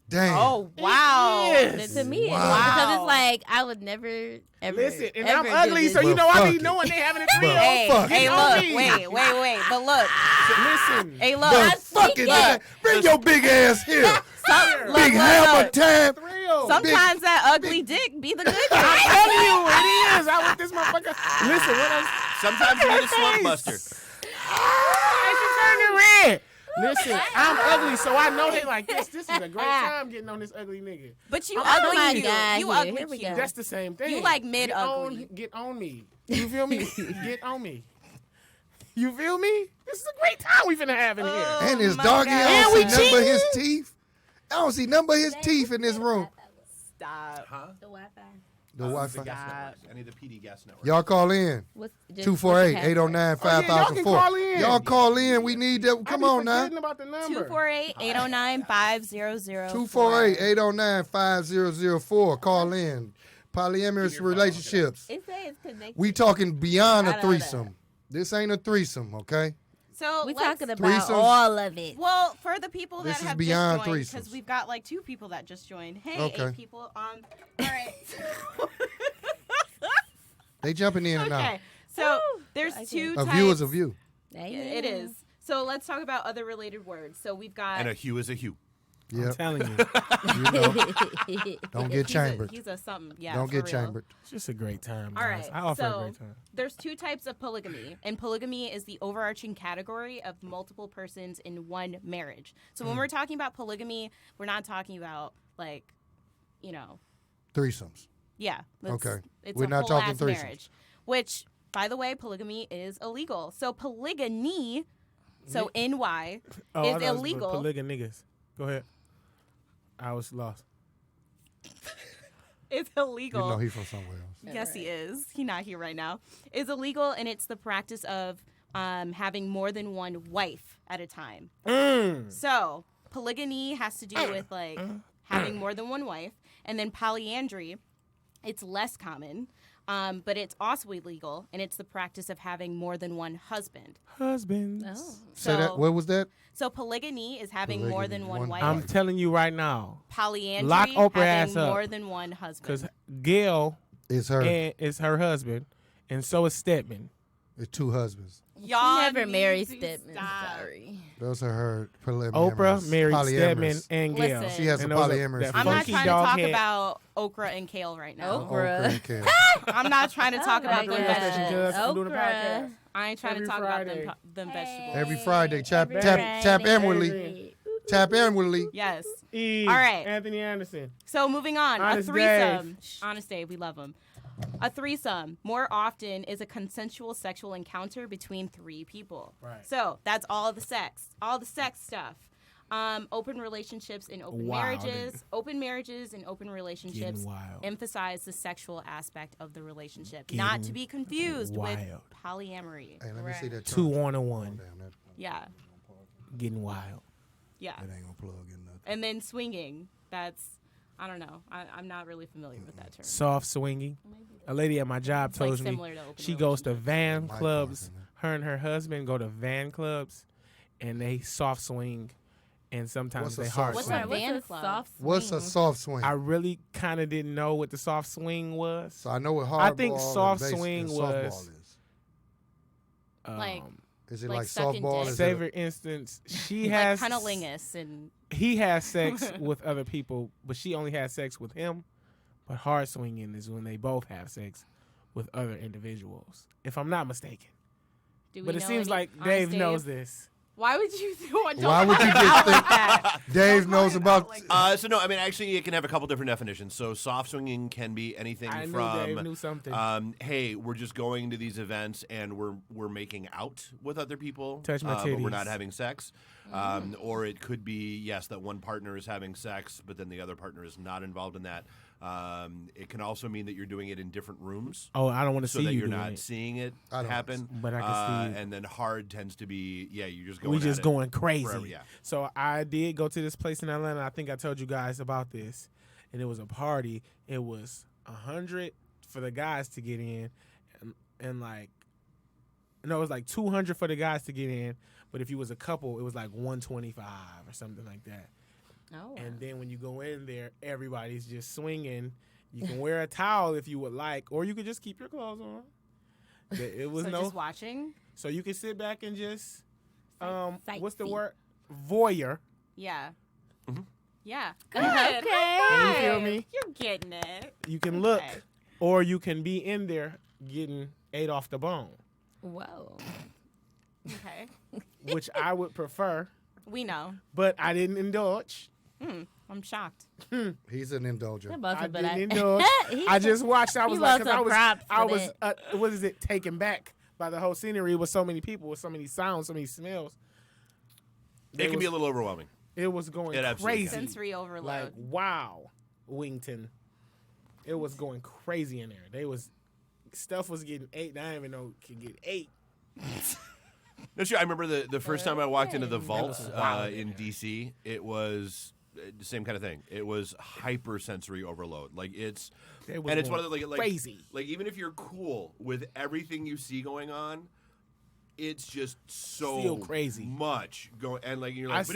Damn. Oh wow. It is. To me, it is Wow. because it's like I would never ever. Listen, and ever I'm do ugly, this. so you Well, know I fuck be it. knowing they having a thrill. Well, Hey, fuck hey, it. on look, me. wait, but look, Listen, hey, look. But fuck it, Look. bring your big ass here. Look, Big look, hammer look. time. thrill. Sometimes that ugly dick be the good I'm dick. telling you, it is. I want this motherfucker. Listen, what I'm. Sometimes you need a slump Face. buster. Why she turning red? Listen, I'm ugly, so I know they like this. This is a great time getting on this ugly nigga. But you I'm ugly my cute. God You here. ugly Here we cute. go. That's the same thing. You like mid Get ugly. Get on me. You feel me? Get on me. You feel me? This is a great time we finna have in here. And his my doggy, God. I And don't we see none but cheating? his teeth. I don't see none but his teeth in this room. Stop. Huh? The Wi-Fi. The Wi-Fi. Gas network. I need the PD gas network. Y'all call in. What's just what's the 248-809-5004. call in. Y'all call in. We need that. I Come be on now. forgetting about the number. 248-809-5004. 248-809-5004. Call in. Polyamorous relationships. It says connected. We talking beyond a I don't know. threesome. This ain't a threesome, okay? So We let's- talking about Threesomes? all of it. Well, for the people that This is have beyond just joined, threesomes. because we've got like 2 people that just joined. Hey, Okay. 8 people. All right. They jumping in and Okay. out. So Woo. there's Okay. 2 A types. view is a view. Yeah, it is. So let's talk about other related words. So we've got And a hue is a hue. Yep. I'm telling you, You know, don't get chambered. He's a something. Yeah. Don't for get real. chambered. it's just a great time. All Guys. right. I offer a So great time. there's two types of polygamy, and polygamy is the overarching category of multiple persons in one marriage. So when we're talking about polygamy, we're not talking about like, Threesomes. yeah. Okay. It's We're a not whole talking ass threesomes. marriage, which, by the way, polygamy is illegal. So polygamy, so NY, Oh, I is thought it was illegal. Polygyniggas. Go ahead. I was lost. It's You illegal. know he's from somewhere else. Yes, he is. He's not here right now. Is illegal, and it's the practice of having more than one wife at a time. So polygamy has to do with like having more than one wife, and then polyandry, it's less common, but it's also illegal, and it's the practice of having more than one husband. Husbands. Oh. Say that. What was that? So polygamy is having more Polygamy, than one one wife. wife. I'm telling you right now, Polyandry, Lock Oprah having ass up. more than one husband. because Gail It's her. is her husband, and so is Stedman. It's two husbands. Y'all Never need married to Stedman. stop. Sorry. Those are her polyamorous. Oprah married Stedman polyamorous. and Gail. Listen. She has a And those are polyamorous. that I'm not funky trying to dog talk head. about okra and kale right now. Okra. and Kale. I'm not trying to talk about them goodness. vegetables. I'm doing a Okra. podcast. I ain't trying Every to talk Friday. about them vegetables. Every Friday, tap Every tap Friday. inwardly. Tap inwardly. Yes. E. All right. Anthony Anderson. So moving on, Honest a threesome. Dave. Honest Dave, we love him. A threesome, more often, is a consensual sexual encounter between three people. Right. So that's all the sex stuff. Open relationships and open Wild. marriages. Open marriages and open relationships Getting wild. emphasize the sexual aspect of the relationship, not to Getting be confused with wild. polyamory. Hey, let me see that. 2 on a 1. Damn, that, Yeah, Getting wild. yeah. that ain't gonna plug in nothing. And then swinging. That's, I don't know. I'm not really familiar with that term. Soft swinging. A lady at my job It's like told me similar to open she goes to van Might clubs. be. Her and her husband go to van clubs, and they soft swing, and sometimes What's a they soft hard What's swing. a van What's a club? soft What's a swing? soft swing? I really kind of didn't know what the soft swing was. So I know what hard think ball soft and base- swing and was- softball is. Like- Is it like like sucking softball? dick. Is say it for instance, she Like has cunnilingus and he has sex with other people, but she only has sex with him. But hard swinging is when they both have sex with other individuals, if I'm not mistaken. do we But it know seems any- like Honest Dave knows this. Why would you do it? Why would you just think Dave knows about? So no, I mean actually it can have a couple different definitions. So soft swinging can be anything I knew from Dave knew something. hey, we're just going to these events and we're making out with other people, Touch my but we're titties. not having sex. Or it could be yes, that one partner is having sex, but then the other partner is not involved in that. It can also mean that you're doing it in different rooms. Oh, I don't want to So see that you you're doing not it. seeing it I don't happen, But I can see it. and then hard tends to be you're just going. We at just it going crazy. forever, yeah. So I did go to this place in Atlanta. I think I told you guys about this, and it was a party. It was 100 for the guys to get in, and like, no, it was like 200 for the guys to get in. But if you was a couple, it was like 125 or something like that. Oh. And then when you go in there, everybody's just swinging. You can wear a towel if you would like, or you could just keep your clothes on. It was So no, just watching. so you can sit back and just, Sight- what's the sightsee. word? Voyeur. Yeah. Mhm. Yeah. Good. Good. Okay. You feel me? You're getting it. You can look, Okay. or you can be in there getting ate off the bone, Whoa. Okay. which I would prefer, We know. but I didn't indulge. I'm shocked. He's an indulger. They're both I but didn't indulge. He- I just watched. I was he like, wants 'cause some props I for was, that. what is it? Taken back by the whole scenery with so many people, with so many sounds, so many smells. It can be a little overwhelming. It was going It absolutely crazy. can. Sensory overload. Like wow, Wington. It was going crazy in there. They was stuff was getting ate. I didn't even know it could get ate. No, sure. I remember the first time I walked into the vault was wild in DC. It was the same kind of thing. It was hypersensory overload. Like it's They was and it's one going of the like crazy. Like even if you're cool with everything you see going on, it's just so Still crazy. much going. And like you're I like, s-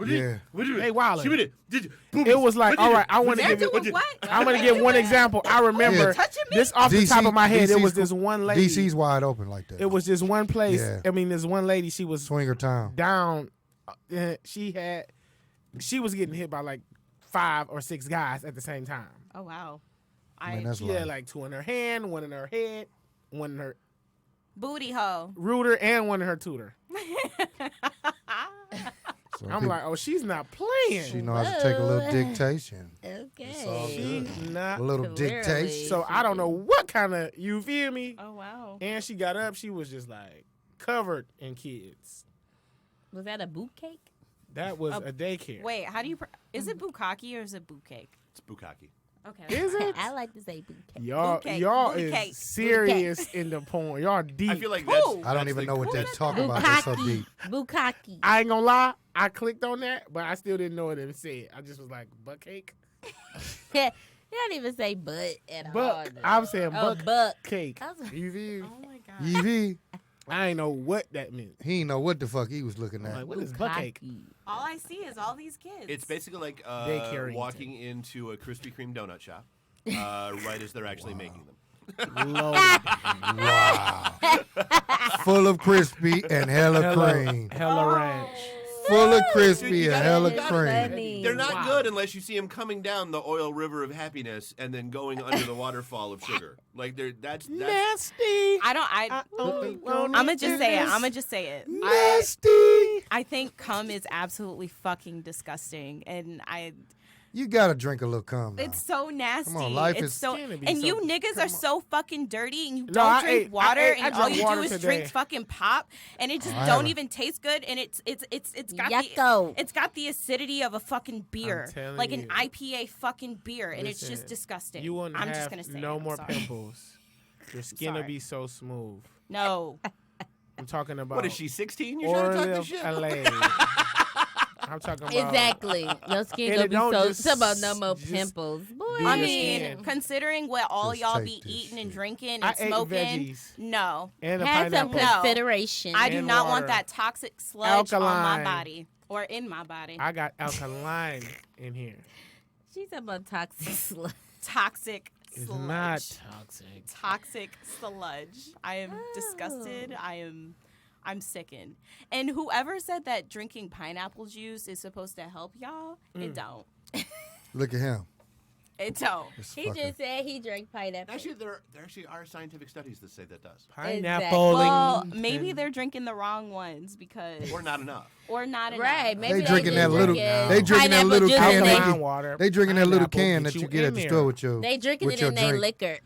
Yeah. They wildin'. It It was like, all right, I want to They're give doing you. what? I'm gonna give one example. I remember Touching me? this off the top of my head. It was DC's this one lady. DC's wide open like that. It was just one place. Yeah. I mean, this one lady. She was Swinger Town. down. She had she was getting hit by like 5 or 6 guys at the same time. Oh wow. Man, that's She had like 2 in her hand, 1 in her head, 1 in her booty hole. rooter, and 1 in her tutor. So I'm people- like, oh, she's not playing. she knows how to take a little dictation. Okay. She's not. A little Clearly. dictation. So I don't know what kind of, you feel me? Oh wow. And she got up, she was just like covered in kids. Was that a boot cake? That was a daycare. Wait, how do you? Is it bukkake or is it boot cake? It's bukkake. Okay. Is it? I like to say boot cake. Y'all, Boot cake, y'all boot is cake, boot serious in the porn. Y'all deep. I feel like Cool. I don't that's even the know what they're coolest- talking about. They're so Bukkake. deep. Bukkake. I ain't gonna lie. I clicked on that, but I still didn't know what it said. I just was like, butt cake? You don't even say butt at all. Buck. I'm saying Oh, buck buck. cake. I was like- You feel? Oh my god. Yv, I ain't know what that meant. he ain't know what the fuck he was looking I'm at. like, what is butt cake? Bukkake. All I see is all these kids. It's basically like Daycare walking into a Krispy Kreme donut shop right as they're actually making them. Loaded. Wow. Full of crispy and hella cream. Hella ranch. Full of Dude, crispy you and gotta- hella you gotta- cream. Funny. They're not Wow. good unless you see them coming down the oil river of happiness and then going under the waterfall of sugar. Like they're that's Nasty. I I'm gonna just say it. I'm gonna just say it. Nasty. I think cum is absolutely fucking disgusting, and You gotta drink a little cum now. it's so nasty. Come on, life it's is- so, Can't it be and so- you niggas come are on. so fucking dirty, and you No, don't I drink ate- water, I and all drank you water do is today. drink fucking pop, and it just I don't haven't. even taste good, and it's got Yucko. it's got the acidity of a fucking beer, telling like an you. IPA fucking beer, and it's just Listen, disgusting. You wouldn't I'm have just gonna say no it. I'm more sorry. pimples. Your skin will Sorry. be so smooth. No, I'm talking about. what is she 16? You're trying to talk Orliv this shit. LA. I'm talking about. Exactly. Your skin And gonna it be don't so. just- Talk about no more just pimples. Boy. do I your mean, skin. considering what all Just y'all take be this eating and shit. drinking I and ate smoking, veggies no, and a Have some pineapple. consideration. I do and not want water. that toxic sludge on Alkaline. my body or in my body. I got alkaline in here. She's about toxic slut. Toxic It's sludge. not toxic. Toxic sludge. I am disgusted. I'm sickened. And whoever said that drinking pineapple juice is supposed to help y'all, it don't. Look at him. It don't. This He fucker. just said he drank pineapple. Actually, there actually are scientific studies that say that does, Pineapple. Well, maybe they're drinking the wrong ones because or not enough. or not enough. Right, maybe They drinking just that little. drinking They drinking that pineapple little juice can. and They, they- Alkaline water. they drinking that little Pineapple can get that you you get at in the there. store with your. They drinking with it your in their drink. liquor.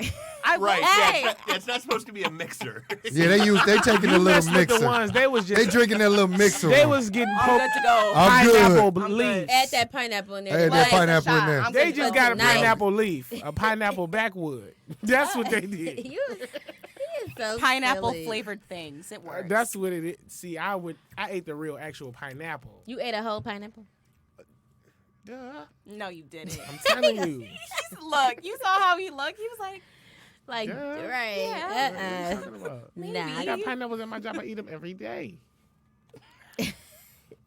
I Right? Hey, Yeah, it's not supposed to be a mixer. Yeah, they taking You a messed little with the mixer. ones. They was just. They drinking that little mixer. They one. was getting I'm good to go. I'm good. pineapple I'm leaves. good. Add that pineapple in there. Add that Well, it's a pineapple in shot. there. I'm They good just for got a tonight. pineapple leaf, a pineapple backwood. That's what they did. You, he is so Pineapple silly. flavored things. It works. That's what it is. See, I ate the real actual pineapple. You ate a whole pineapple? Duh. No, you didn't. I'm telling you. Look, you saw how he looked. He was like, Like, Yeah. right. Yeah. What are you talking about? Nah. I got pineapples at my job. I eat them every day.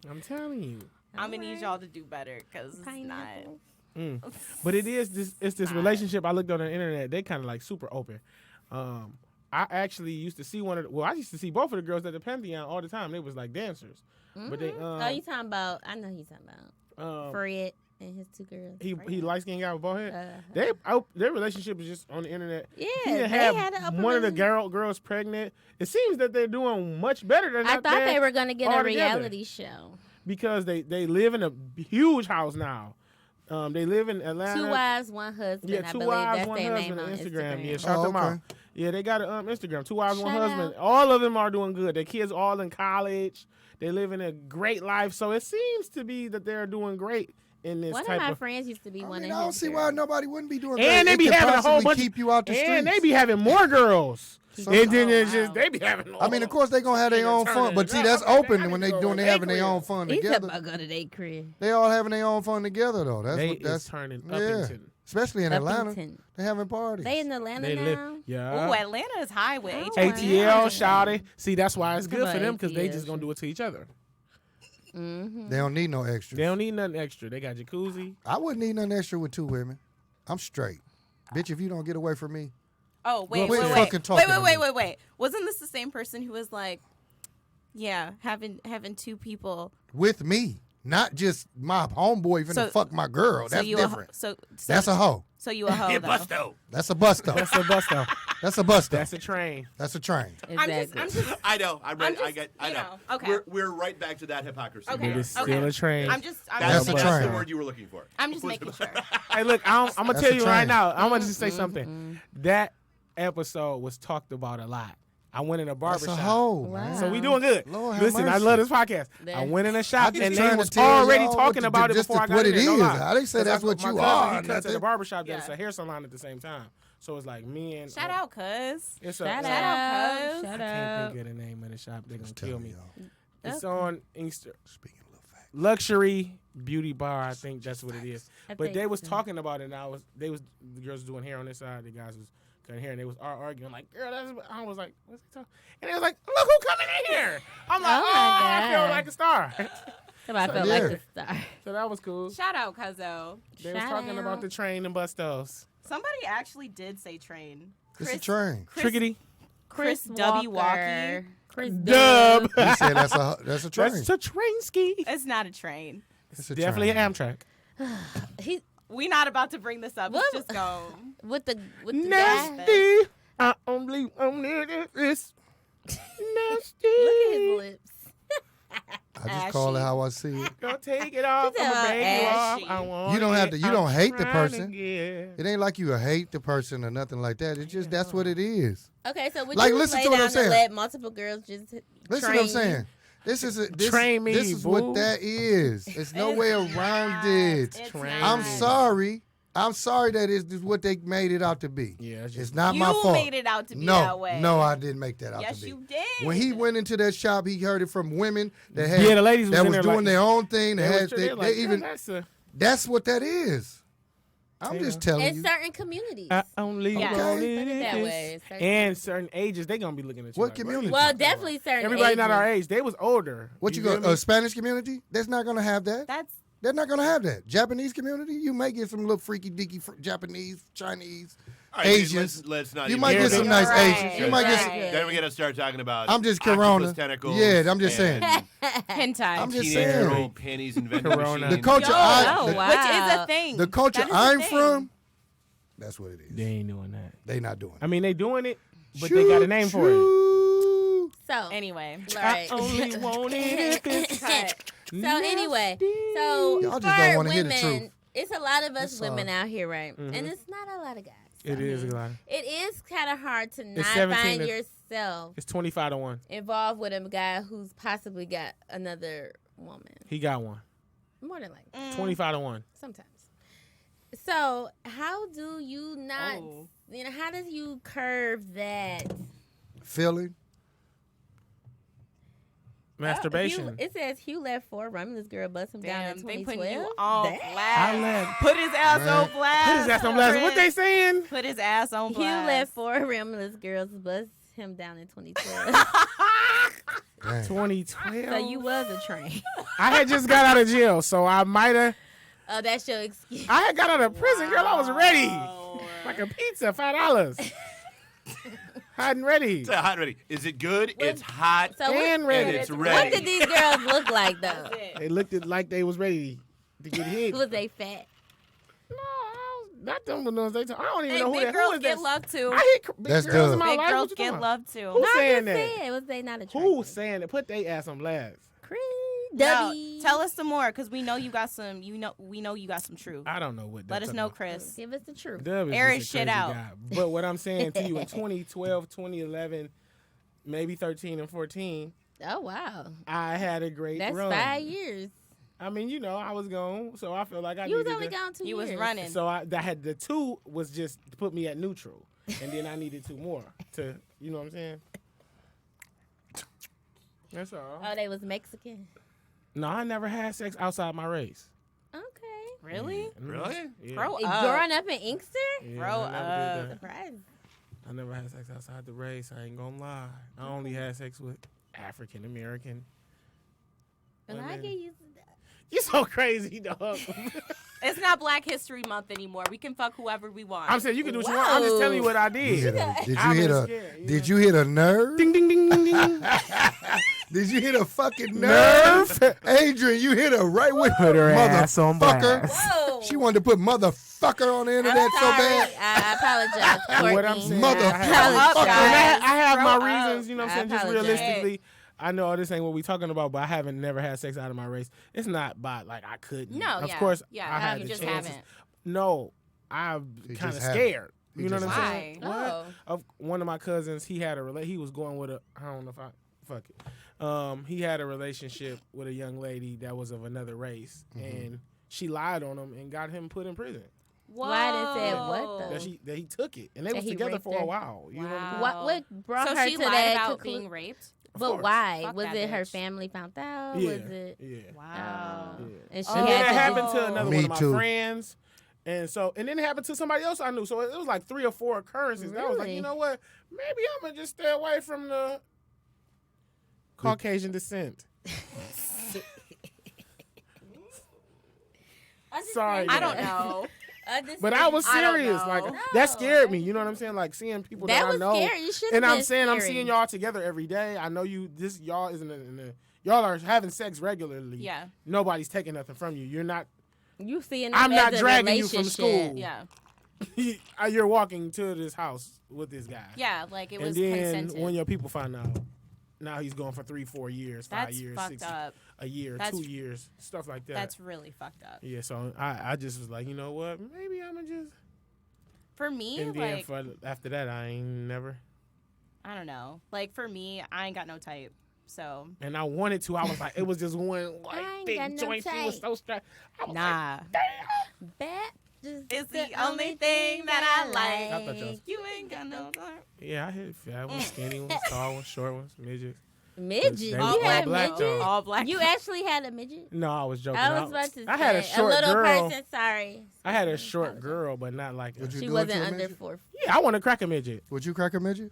I'm telling you. I'm gonna need y'all to do better because it's Pineapple. But it is this. It's this relationship I looked on the internet. They kind of like super open. I actually used to see I used to see both of the girls at the Pantheon all the time. They was like dancers. But they Oh, you talking about? I know he's talking about Fred and his 2 girls. he light skinned guy with bald head. Uh-huh. Their relationship is just on the internet. Yeah, he didn't they have had an open one of the relationship. girls pregnant. It seems that they're doing much better than I that. thought they were gonna get a altogether. reality show. Because they live in a huge house now. They live in Atlanta. 2 wives, 1 husband. Yeah, I 2 believe wives, that's 1 their husband name on on Instagram. Yeah, Instagram. shout them okay. out. Yeah, they got an Instagram. 2 wives, 1 Shout husband. out. All of them are doing good. Their kids all in college. They live in a great life. So it seems to be that they're doing great in this One type of my of. friends used to be I one mean, of I don't his see girls. why nobody wouldn't be doing And great. they be It could having a whole possibly bunch. keep you out the And they streets. be having more girls. Some- And then it's wow. just they be having. I mean, of course they gonna have their own fun, but see, that's open when they having their own fun He's together. about go to their crib. They all having their own fun together though. That's They what is that's turning yeah. Uppington. Especially in Atlanta, Uppington. they having parties. They in Atlanta They now. live. Yeah. "Ooh, Atlanta is high with Oh, HOT." ATL, shouty. See, that's why it's good Come for on, them because they ATL. just gonna do it to each other. Mm-hmm. They don't need no extras. They don't need nothing extra. They got jacuzzi. I wouldn't need nothing extra with 2 women. I'm straight, bitch. If you don't get away from me, Oh wait, Quit wait, fucking wait, talking wait, to wait, me. wait, wait. Wasn't this the same person who was like, yeah, having 2 people? with me, Not just my homeboy finna fuck my girl. That's different. That's a hoe. So you a hoe, though. Busto. That's a busto. That's a busto. That's a busto. That's a train. That's a train. Exactly. I'm just. I know. I know. you know, okay. We're right back to that hypocrisy. Okay. It is still a train. That's a train. the word you were looking for. I'm just making sure. Hey, look, I'm gonna That's tell a you right train. now. I'm gonna just say something. That episode was talked about a lot. I went in a barber That's a shop. hoe, Wow. man. So we doing good. Lord have Listen, I mercy. love this podcast. Yeah. I went in a I shop just and trying they to was tell already y'all talking about it just before I got what in it there. is. Don't lie. I didn't say 'Cause that's what my you cousin, are. He cuts at nothing. a barber shop Yeah. that's a hair salon at the same time. So it's like me and Shout out, cuz. It's Shout a, out, cuz. shout I can't out. think of the name of the shop. They're gonna Just kill telling me. y'all. It's on Inkster. Speaking a little fact. Luxury Beauty Bar, I think that's what it is. I But think they was so. talking about it, and the girls was doing hair on this side, the guys was cutting hair, and they was arguing like, "Girl, that's." I was like, "What's he talking?" And they was like, "Look who coming in here!" I'm like, Oh "Oh, my I feel God. like a star." Somebody felt yeah. like the star. So that was cool. Shout out, cuzzo. They was Shout talking about out. the train and bustos. Somebody actually did say train. It's a train. Trickety. Chris W. Walker. Walkie. Chris Dub. He said that's a train. That's a train ski. It's not a train. It's a Definitely train. an Amtrak. He We not about to bring this up. What? Let's just go. with the guy. Nasty. I only wanted this. Nasty. Look at his lips. I just call it how I see it. Don't take it off. He I'm said, gonna beg you off. ashy. I want You don't have to. You don't hate the trying person. to get- It ain't like you hate the person or nothing like that. It's just that's what it is. Okay, so would Like, you listen lay to what I'm down saying. and let multiple girls just Listen train what I'm saying. This is Train me, This is boo. what that is. There's no way around it. It's Train. not. I'm sorry. I'm sorry that is what they made it out to be. Yeah, it's It's just not You my fault. made it out to be no, that way. no, I didn't make that out Yes, to be. you did. When he went into that shop, he heard it from women that had Yeah, the ladies was that in was there doing like- their own thing. They They had was- they like, they even "Yeah, that's a- that's what that is. I'm just telling in you. certain communities. I only Yeah. wanted Put it that this. way. Certain- And certain ages, they gonna be looking at you. What like, community? well, definitely certain. Everybody not ages. our age. They was older. What you feel got? me? A Spanish community? That's not gonna have that. That's They're not gonna have that. Japanese community? You may get some little freaky deaky Japanese, Chinese, All right, dude, Asians. let's not. You even might get go some there. nice Right, Asians. You might get some. right. Then we gotta start talking about. I'm just octopus Corona. Tentacles. Yeah, I'm just and saying. hentai. I'm just Teenage saying. girl panties and vending Corona. machines. The culture Yo, I- oh, the- wow. Which is a thing. The culture That is a I'm thing. from, that's what it is. They ain't doing that. They not doing it. I mean, they doing it, but they got a name for it. it. So Anyway. right. I only wanted it this time. So anyway, so Y'all just for don't wanna hear the women, truth. it's a lot of us That's all. women out here, right? And it's not a lot of guys. It is a lot. It is kind of hard to not 17 find to- yourself It's 25-1. involved with a guy who's possibly got another woman. He got one. More than like 25-1. sometimes. So how do you not? Oh. You know, how does you curve that? Feeling. Masturbation. Hugh, it says Hugh left for Romulus girl bust him down in Damn, they 2012. putting you on Damn. blast. I left. Put his ass on blast. Put his ass on blast. What they saying? Put his ass on Hugh blast. left for Romulus girls bust him down in 2012. Damn. 2012. So you was a train. I had just got out of jail, so I might have. Oh, that's your excuse. I had got out of prison, girl. I was ready. Like a pizza, $5. Hot and ready. It's hot and ready. Is it good? It's hot So what, And ready. and it's what ready. did these girls look like though? They looked it like they was ready to get hit. Was they fat? No, I was, not them ones. I don't even Hey, know who big that. girls Who is get that? love too. I hit big That's girls in Dub. my Big life. girls What you get talking love about? too. Who's saying I'm that? just saying, was they not a train? Who's saying that? Put they ass on blast. No, Debbie. tell us some more, cause we know you got some. We know you got some truth. I don't know what. Let us that's know, about. Chris. Give us the truth. Dub is Air just his a shit crazy out. guy. But what I'm saying to you, in 2012, 2011, maybe 13 and 14, Oh wow, I had a great that's run. 5 years. I mean, you know, I was gone, so I feel like I You was needed only to, gone 2 You years. was running. So I had the 2 was just to put me at neutral, and then I needed 2 more to, you know what I'm saying? That's all. Oh, they was Mexican. No, I never had sex outside my race. Okay. Really? Really? Yeah. Grow And up. growing up in Inkster? Yeah, Grow I never did up. that. Surprise. I never had sex outside the race. I ain't gonna lie. I only had sex with African American. Well, I women. get used to that. You so crazy, dog. It's not Black History Month anymore. We can fuck whoever we want. I'm saying you can do what you want. I'm just telling you what I You hit did. a, did I've you hit been a scared, you did know? you hit a nerve? Ding ding ding ding ding. Did you hit a fucking nerve? Adrian, you hit her right with Put her ass on motherfucker. blast. Whoa. She wanted to put motherfucker on the internet I'm so sorry. bad. I apologize, Courtney. What I'm saying, Motherfucker. I have my Grow up. reasons, you know what I'm saying? Just apologize. realistically, I know this ain't what we talking about, but I haven't never had sex out of my race. It's not by like I couldn't. No, of yeah. course, Yeah, I had you the just chances. haven't. No, I'm He kind of just haven't. scared. He You know what just I'm saying? Why? What? Oh. Of one of my cousins, he had he was going with I don't know if I fuck it. He had a relationship with a young lady that was of another race, and she lied on him and got him put in prison. Why did say what though? That he took it, and they That was he together raped for a her? while. You know what I mean? What brought So her she to lied that about conclusion? being raped? But course. why? Fuck Was that it her bitch. family found out? Yeah, Was it? yeah. Wow. Yeah. And she And then it had to happened to another Me one of my too. friends. And then it happened to somebody else I knew. So it was like 3 or 4 occurrences. And I was like, Really? you know what? Maybe I'm going to just stay away from the Caucasian descent. Sorry. I don't know. But I was I don't serious. know. Like No. that scared me. You know what I'm saying? Like seeing people that, That I was know. scary. You should And have I'm been saying I'm scary. seeing y'all together every day. I know y'all isn't in the y'all are having sex regularly. Yeah. Nobody's taking nothing from you. You're not You seeing them I'm as not a dragging you from relationship. school. Yeah. You're walking to this house with this guy. Yeah, like it And was then consented. when your people find out, now he's going for 3, 4 years, 5 That's years, fucked 6 up. a year, That's- 2 years, stuff like that. That's really fucked up. Yeah, so I just was like, you know what? Maybe I'm gonna just. For me, And then like, after that, I ain't never. I don't know. Like, for me, I ain't got no type. So, And I wanted to. I was like, it was just one I ain't big got no joint. She was tape. so strapped. I was nah. like, damn. That just It's the only thing that I like. I thought y'all was- You ain't got no type. Yeah, I hit fat ones, skinny ones, tall ones, short ones, midgets. midget. They You was all had a black, midget. though. All black. You actually had a midget. No, I was joking. I was about to say I had a short little girl. person. Sorry, I had a short girl, but not like. Would you she do it to wasn't a under midget? 4. Yeah, I want to crack a midget. Would you crack a midget?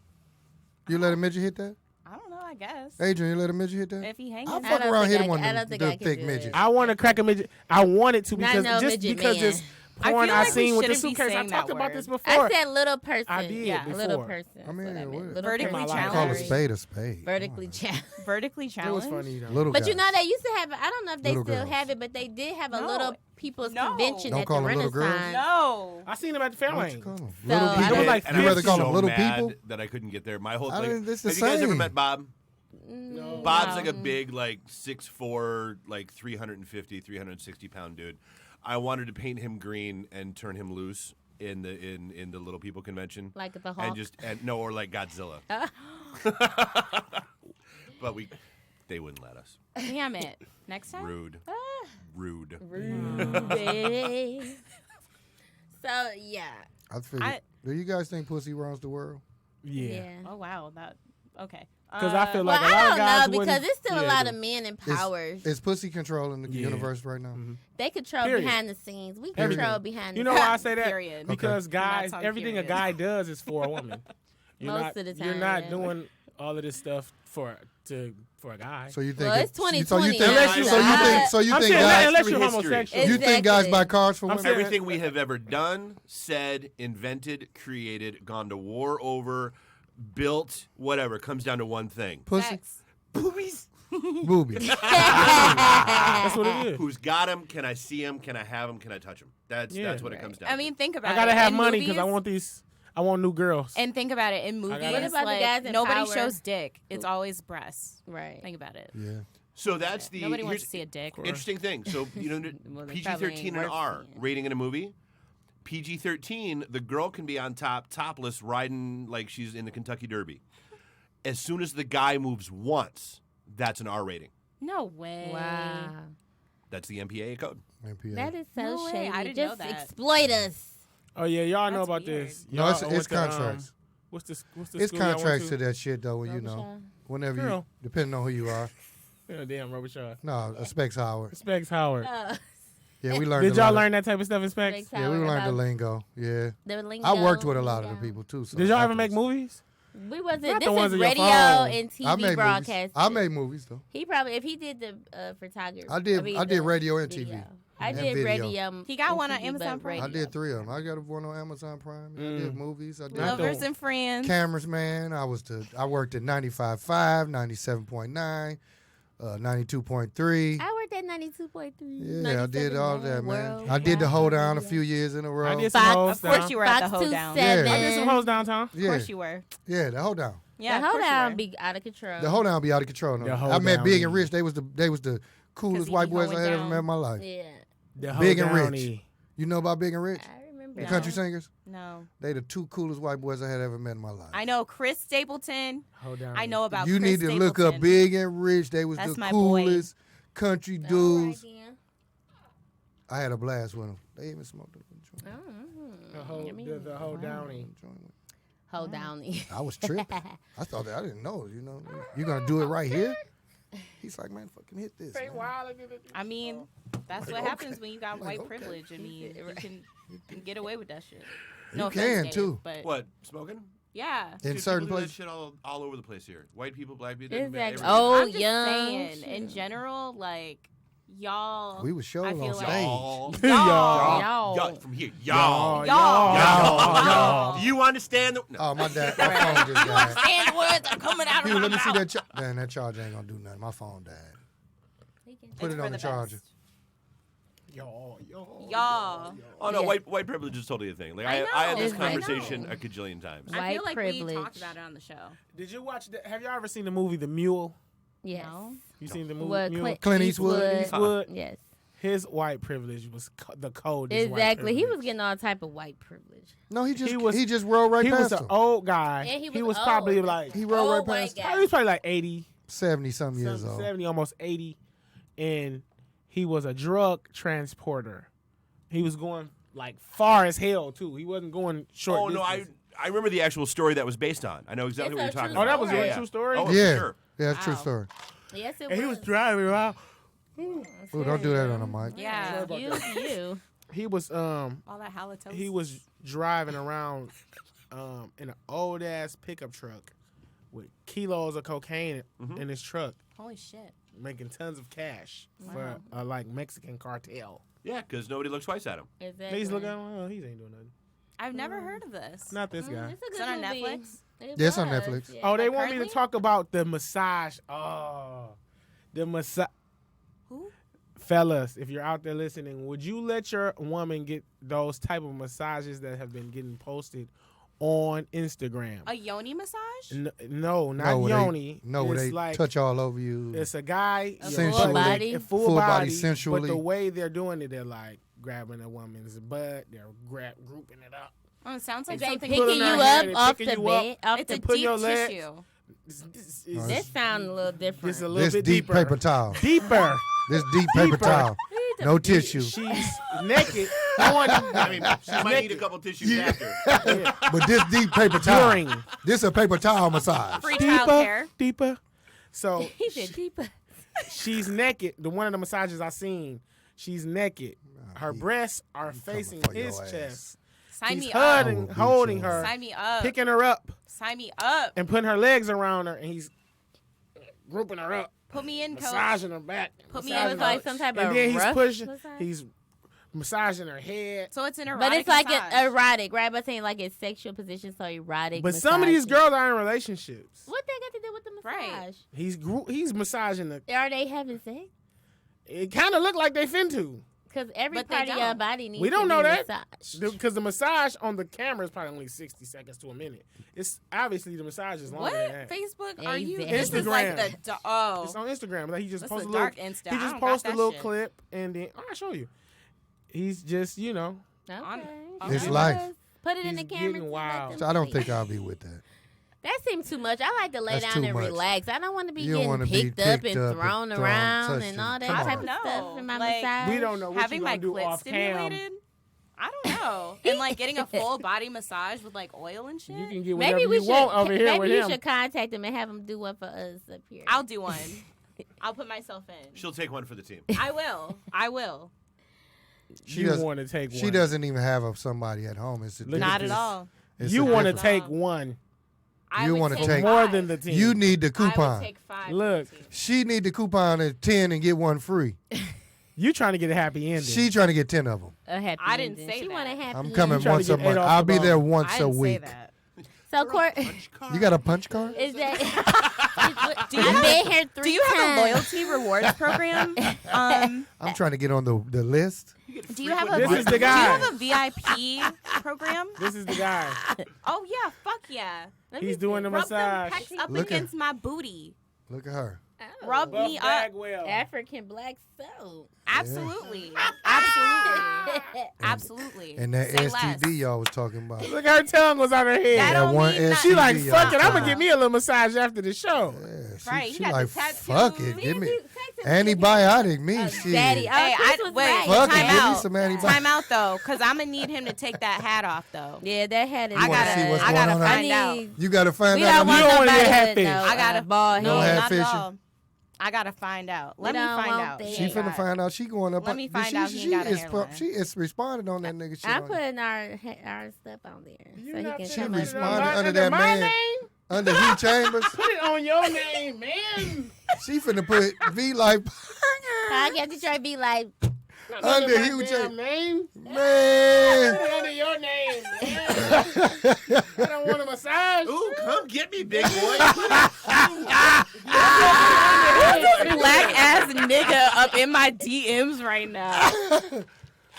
You let a midget hit that? I don't know, I guess. Adrian, you let a midget hit that? If he hangs I'll out. fuck don't around think hitting I- one I of don't them think I the could thick do midgets. it. I want to crack a midget. I wanted to Not because no just midget because man. this I porn feel I like we seen with the shouldn't be suitcase. I saying talked that about this word. before. I said little person. I did Yeah, before. little person. I That's mean, what I meant. what- Little Vertically person. challenged. Call a challenged. spade a spade. Vertically challenged. Vertically It was challenged. funny though. Little But you guys. know they used to have. I don't know if they Little still girls. have it, but they did have a No. little people's No. convention Don't at call the them little girls? Renaissance. No. I seen him at the What you Fairlane. call them? So, Little I people. don't- It was like and you I rather was call so them little mad people? that I couldn't get there. My whole I like, mean, it's the have you guys ever same. met Bob? No. Bob's No. like a big, like 6'4", like 350, 360-pound dude. I wanted to paint him green and turn him loose in the Little People convention. Like the Hulk. Or like Godzilla. But they wouldn't let us. Damn it. Next time? Rude. Rude. Ruby. So yeah. I figured. Do you guys think pussy runs the world? Yeah. Oh, wow. Okay. Because I feel Well, like a lot I of don't guys know because wouldn't- there's still a Yeah, lot they of do. men in power. Is pussy controlling the Yeah. universe right now? They control Period. behind the scenes. We Everything. control behind. You the know why I say that? Period. Because Okay. guys, That's on everything a period. guy does is for a woman. You're Most not, of the You're time, not yeah. doing all of this stuff for a guy. So you think? Well, it's so you 2020 think? now, So you so think? So you I'm think saying guys? unless through you're history. homosexual. You think guys Exactly. buy cars for I'm women? saying- Everything we have ever done, said, invented, created, gone to war over, built, whatever, comes down to one thing. Pussy, Sex. Boobies. boobies. That's what it is. Who's got them? Can I see them? Can I have them? Can I touch them? That's what it comes down I to. mean, think about it. I gotta have In money because I movies- want new girls. And think about it. In movies, What about the like, guys in nobody power? shows dick. It's always breasts. Right. Think about it. Yeah. So that's the Nobody wants here's- to see a dick. Interesting thing. So Well, they PG-13 probably and ain't R worth seeing. rating in a movie. PG-13, the girl can be on top, topless, riding like she's in the Kentucky Derby. As soon as the guy moves once, that's an R rating. No way. Wow. That's the MPAA code. MPA. That is so No way. shady. I didn't Just know that. exploit us. Oh yeah, y'all know That's about weird. this. No, Y'all it's went to, contracts. What's the It's school y'all went contracts to to? that shit though. When you know, Robichaud? whenever you, Girl. depending on who you are. Yeah, damn, Robichaud. No, Specs Howard. Specs Howard. Yeah, we learned. Did a y'all lot of- learn that type of stuff in Specs? Specs Yeah, we Howard learned the about lingo. Yeah, the lingo, I worked with a lot of the lingo. people too. So Did y'all ever make afterwards. movies? We wasn't. Not This the ones is on your radio phone. and I TV made broadcast. movies. I made movies though. He probably, if he did the photography. I did mean, radio and video. TV. I And did video. radio. He got one on TV, Amazon but Prime. I did 3 of them. I got one on Amazon Prime. I did movies. I did Lovers and Friends. Cameras, man. I worked at 95.5, 97.9, 92.3. I worked at 92.3. Yeah, I did all that, man. World I did the Wide hold down a Radio. few years in a row. I did some Fox- hoes Of course down. you were at the Fox hold down. 27. Yeah. I did some hoes downtown. Of Yeah, course you were. yeah, the hold down. Yeah, the of hold course you down were. be out of control. The hold down be out of control. No. The hold I met down Big be- and Rich. They was the coolest he white be boys I holding had ever down. met in my life. Yeah, The Big hold and down Rich. E. You know about Big and Rich? I remember. The No. country singers? No. They the 2 coolest white boys I had ever met in my life. I know Chris Stapleton. Hold down. I know about You Chris need to look up Stapleton. Big and Rich. They was That's the my boy. coolest country All right, dudes. then. I had a blast with them. They even smoked up a joint. Mm. The hold down E. Hold down. I was tripping. I thought that I didn't know. You know, you're gonna do it right here. He's like, man, fucking hit this. Man. I mean, that's Like, what okay. happens when you got Like, white okay. privilege. I mean, you can get away with that shit. You No can, offense, Dave, too. But What, smoking? yeah. In Dude, certain people do that places. shit all over the place here. White people, black people. Exactly. everybody. Oh, I'm just young. saying, in general, like y'all. We was showing I feel on like- stage. Y'all. Y'all. Y'all. From here. Y'all. Y'all. Do you understand? The, no. Oh, my dad, my phone just died. Understand the words that are coming out of Dude, my let me see mouth. that charge. Man, that charger ain't gonna do nothing. My phone died. Put It's it for on the charger. best. Y'all. Y'all. Oh no, Yeah. white privilege is totally a thing. Like I I had know. this I conversation know. a cajillion times. I White feel like privilege. we talked about it on the show. Did you watch? Have y'all ever seen the movie The Mule? Yes. No. You seen the movie What, Mule? Clint Eastwood. Eastwood. Yes. His white privilege was the coldest. white Exactly. He was privilege. getting all type of white privilege. No, he He was- just rolled right He was past an him. old guy. And he he was was probably old. like He rolled right Old white past him. guy. he was probably like 80, 70-something years old. 70, almost 80, and he was a drug transporter. He was going like far as hell too. He wasn't going short. Oh no, distance. I remember the actual story that was based on. I know exactly It's what a you're talking true about. Oh, that was story. a true story. Oh, Yeah. for sure. Yeah, that's a true Wow. story. Yes, it And he was was. driving around. Ooh, don't do that on the mic. Yeah. You. He was All that halitosis. he was driving around in an old ass pickup truck with kilos of cocaine in his truck, Holy shit. making tons of cash Wow. for a like Mexican cartel. Yeah, because nobody looks twice at him. Exactly. Please look at him. Oh, he ain't doing nothing. I've never heard of this. Not this guy. It's a Is good it on movie. Netflix? Yeah, it's on was, Netflix. yeah. Oh, they Like want me currently? to talk about the massage. Oh, the massage. Who? Fellas, if you're out there listening, would you let your woman get those type of massages that have been getting posted on Instagram? A yoni massage? No, not No, where yoni. No, where it's they like touch all over you. it's a guy, A your full butt, body? a full Full body body, sensually. But the way they're doing it, they're like grabbing a woman's butt, they're grouping it up, Oh, it sounds like They something. picking Pulling you her up hair, they off the picking you up. bed. Off It's the a put deep your leg- tissue. This sounds a little different. Just a little This bit deep deeper. paper towel. Deeper. This deep paper Deeper. towel. No tissue. She's naked. Going, I mean, she might need a couple tissues after. But this deep paper towel. during. This a paper towel massage. Free child care. Deeper. So He said deeper. she's naked. The one of the massages I seen, she's naked. Her breasts are facing for your his ass. chest. Sign He's me up. holding, beat holding your her, Sign me up. picking her up, Sign me up. and putting her legs around her, and he's grouping her up, Put me in, coach. massaging her back. Put me It massaging was in, her- like some type of and then he's rough pushing. massage? He's massaging her head. So it's an erotic But it's like massage. an erotic, right? But saying like it's sexual position, so erotic. But some of these massages. girls are in relationships. What they got to do with the Right. massage? He's massaging the. Are they having sex? It kind of look like they finna. Because every But they part of your don't. body needs We don't to know be that. massaged. Because the massage on the camera is probably only 60 seconds to a minute. It's obviously the massage is longer What? than that. Facebook? Are you? Exactly. This is like Instagram. the oh. It's on Instagram. Like he just That's posts a the little. dark Insta. He I just don't got posts a that little shit. clip and then I'll show you. He's just Okay. It's Just life. Put it in He's the camera. getting to let wild. them So I don't see. think I'll be with that. That seems too much. I like to lay That's down too and much. relax. I don't want to be You don't getting wanna be picked up picked and up and thrown thrown, around touched, and all that come type on. of stuff in my Like, massage. we don't know what Having you my gonna do clit off cam. stimulated. I don't know. And like getting a full body massage with like oil and shit. You can get whatever Maybe we you should. want over here Maybe with you him. should contact him and have him do one for us up here. I'll do one. I'll put myself in. She'll take one for the team. I will. I will. She You doesn't- want to take one. She doesn't even have somebody at home. It's a Look at Not this. at all. it's You a want to different- take one. I You would wanna take take- More five. than the team. You need the I would coupon. take 5. Look. She need the coupon at 10 and get one free. You trying to get a happy ending. She trying to get 10 of them. A happy I didn't ending. say She that. want a happy I'm coming You trying once to a get month. ate off I'll the be there bone. once I a didn't say week. that. So Court, You got a punch card? is that? Do you I've have been here 3 Do you have a times. loyalty rewards program? I'm trying to get on the list. Do you have a This is the Do you guy. have a VIP program? This is the guy. Oh yeah, fuck yeah. He's doing the Rub them massage. pecs up Look at- against my booty. Look at her. Oh. Rub Buff me up. Bagwell. African black soap. Absolutely. Absolutely. Absolutely. And that Say STD less. y'all was talking about. Look, her tongue was on her head. That That don't one mean STD She like, y'all fuck it, was I'm talking gonna give me a little massage after the show. Yeah, she, Right, you she got like, the tattoo. fuck it. Give me Daddy, antibiotic me. Shit. Daddy, Hey, Chris was wait, right. Fuck it, time give me out. some antibiotics. Time out though, because I'm gonna need him to take that hat off though. Yeah, that had it. I wanna see what's I going gotta on? find out. You got to find We out. don't want You don't wanna nobody get with hatfish. no I gotta bald No head. not at hatfishing? all. I gotta find out. Let me don't find want out. that. She finna find out. She going up. Let me find she, out he she ain't got a is hairline. she is responding on that nigga shit. I'm on you. putting our stuff on there You so he not can finna come put it up. responded on under that my man. name? Under Hugh Chambers. Put it on your name, man. She finna put VLife I get Detroit be like, Not Under my Hugh damn Chambers. name. Man. Put it under your name, man. I don't want a massage. Ooh, come get me, big boy. Black ass nigga up in my DMs right now.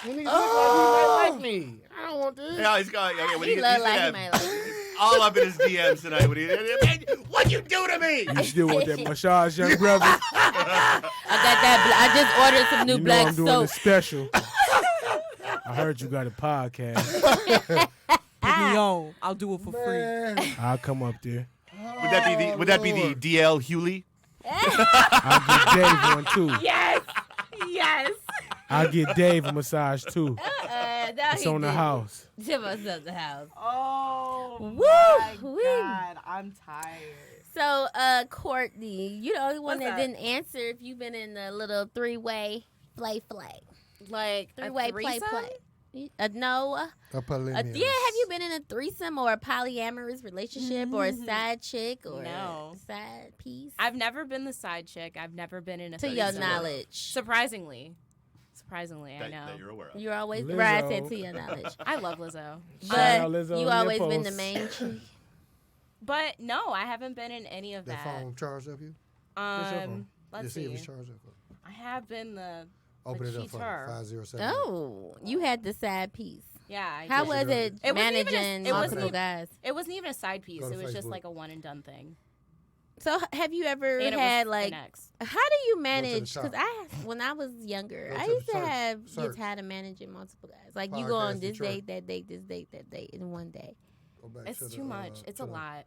You need to look like you might like me. I don't want this. Yeah, he's going. Okay, when he he's look gonna like he have might like you. all up in his DMs tonight. What'd you do to me? You still want that massage, young brother? I got that. I just ordered some new You know black I'm doing soap. the special. I heard you got a podcast. Put me on. I'll do it for Man. I'll come up there. Would that be the DL Hewley? I'll get Dave one too. Yes. Yes. I'll get Dave a massage too. No, It's on the house. Tip us up the house. Oh Woo! Wee. God, I'm tired. So, Courtney, you the only one What's that that? didn't answer if you've been in a little three-way play. Like Three-way a play. threesome? No. A Yeah, polyamorous. have you been in a threesome or a polyamorous relationship or a side chick or No. a side piece? I've never been the side chick. I've never been in a To your threesome. knowledge. Surprisingly, I know. That you're aware of. You're always Lizzo. right. I said to your knowledge. I love Lizzo, But out Lizzo you on always your been the posts. main chick. but no, I haven't been in any of That that. phone charged up you? What's your phone? Let's Just see if see. it's charged up. I have been the Open it up cheats for her. 507. Oh, you had the side piece. yeah. I How did. was it It wasn't even a- managing it wasn't multiple even- guys? It wasn't even a side piece. Go to It was just Facebook. like a one and done thing. So have you ever And it had was like? an ex. How do you the manage? top. Because when I was younger, Go I to the used to search. have Search. get tired of managing multiple guys. Like you go on this PodcastDetroit. date, that date, this date, that date in one day. Go back It's to the, too much. It's to a the- lot.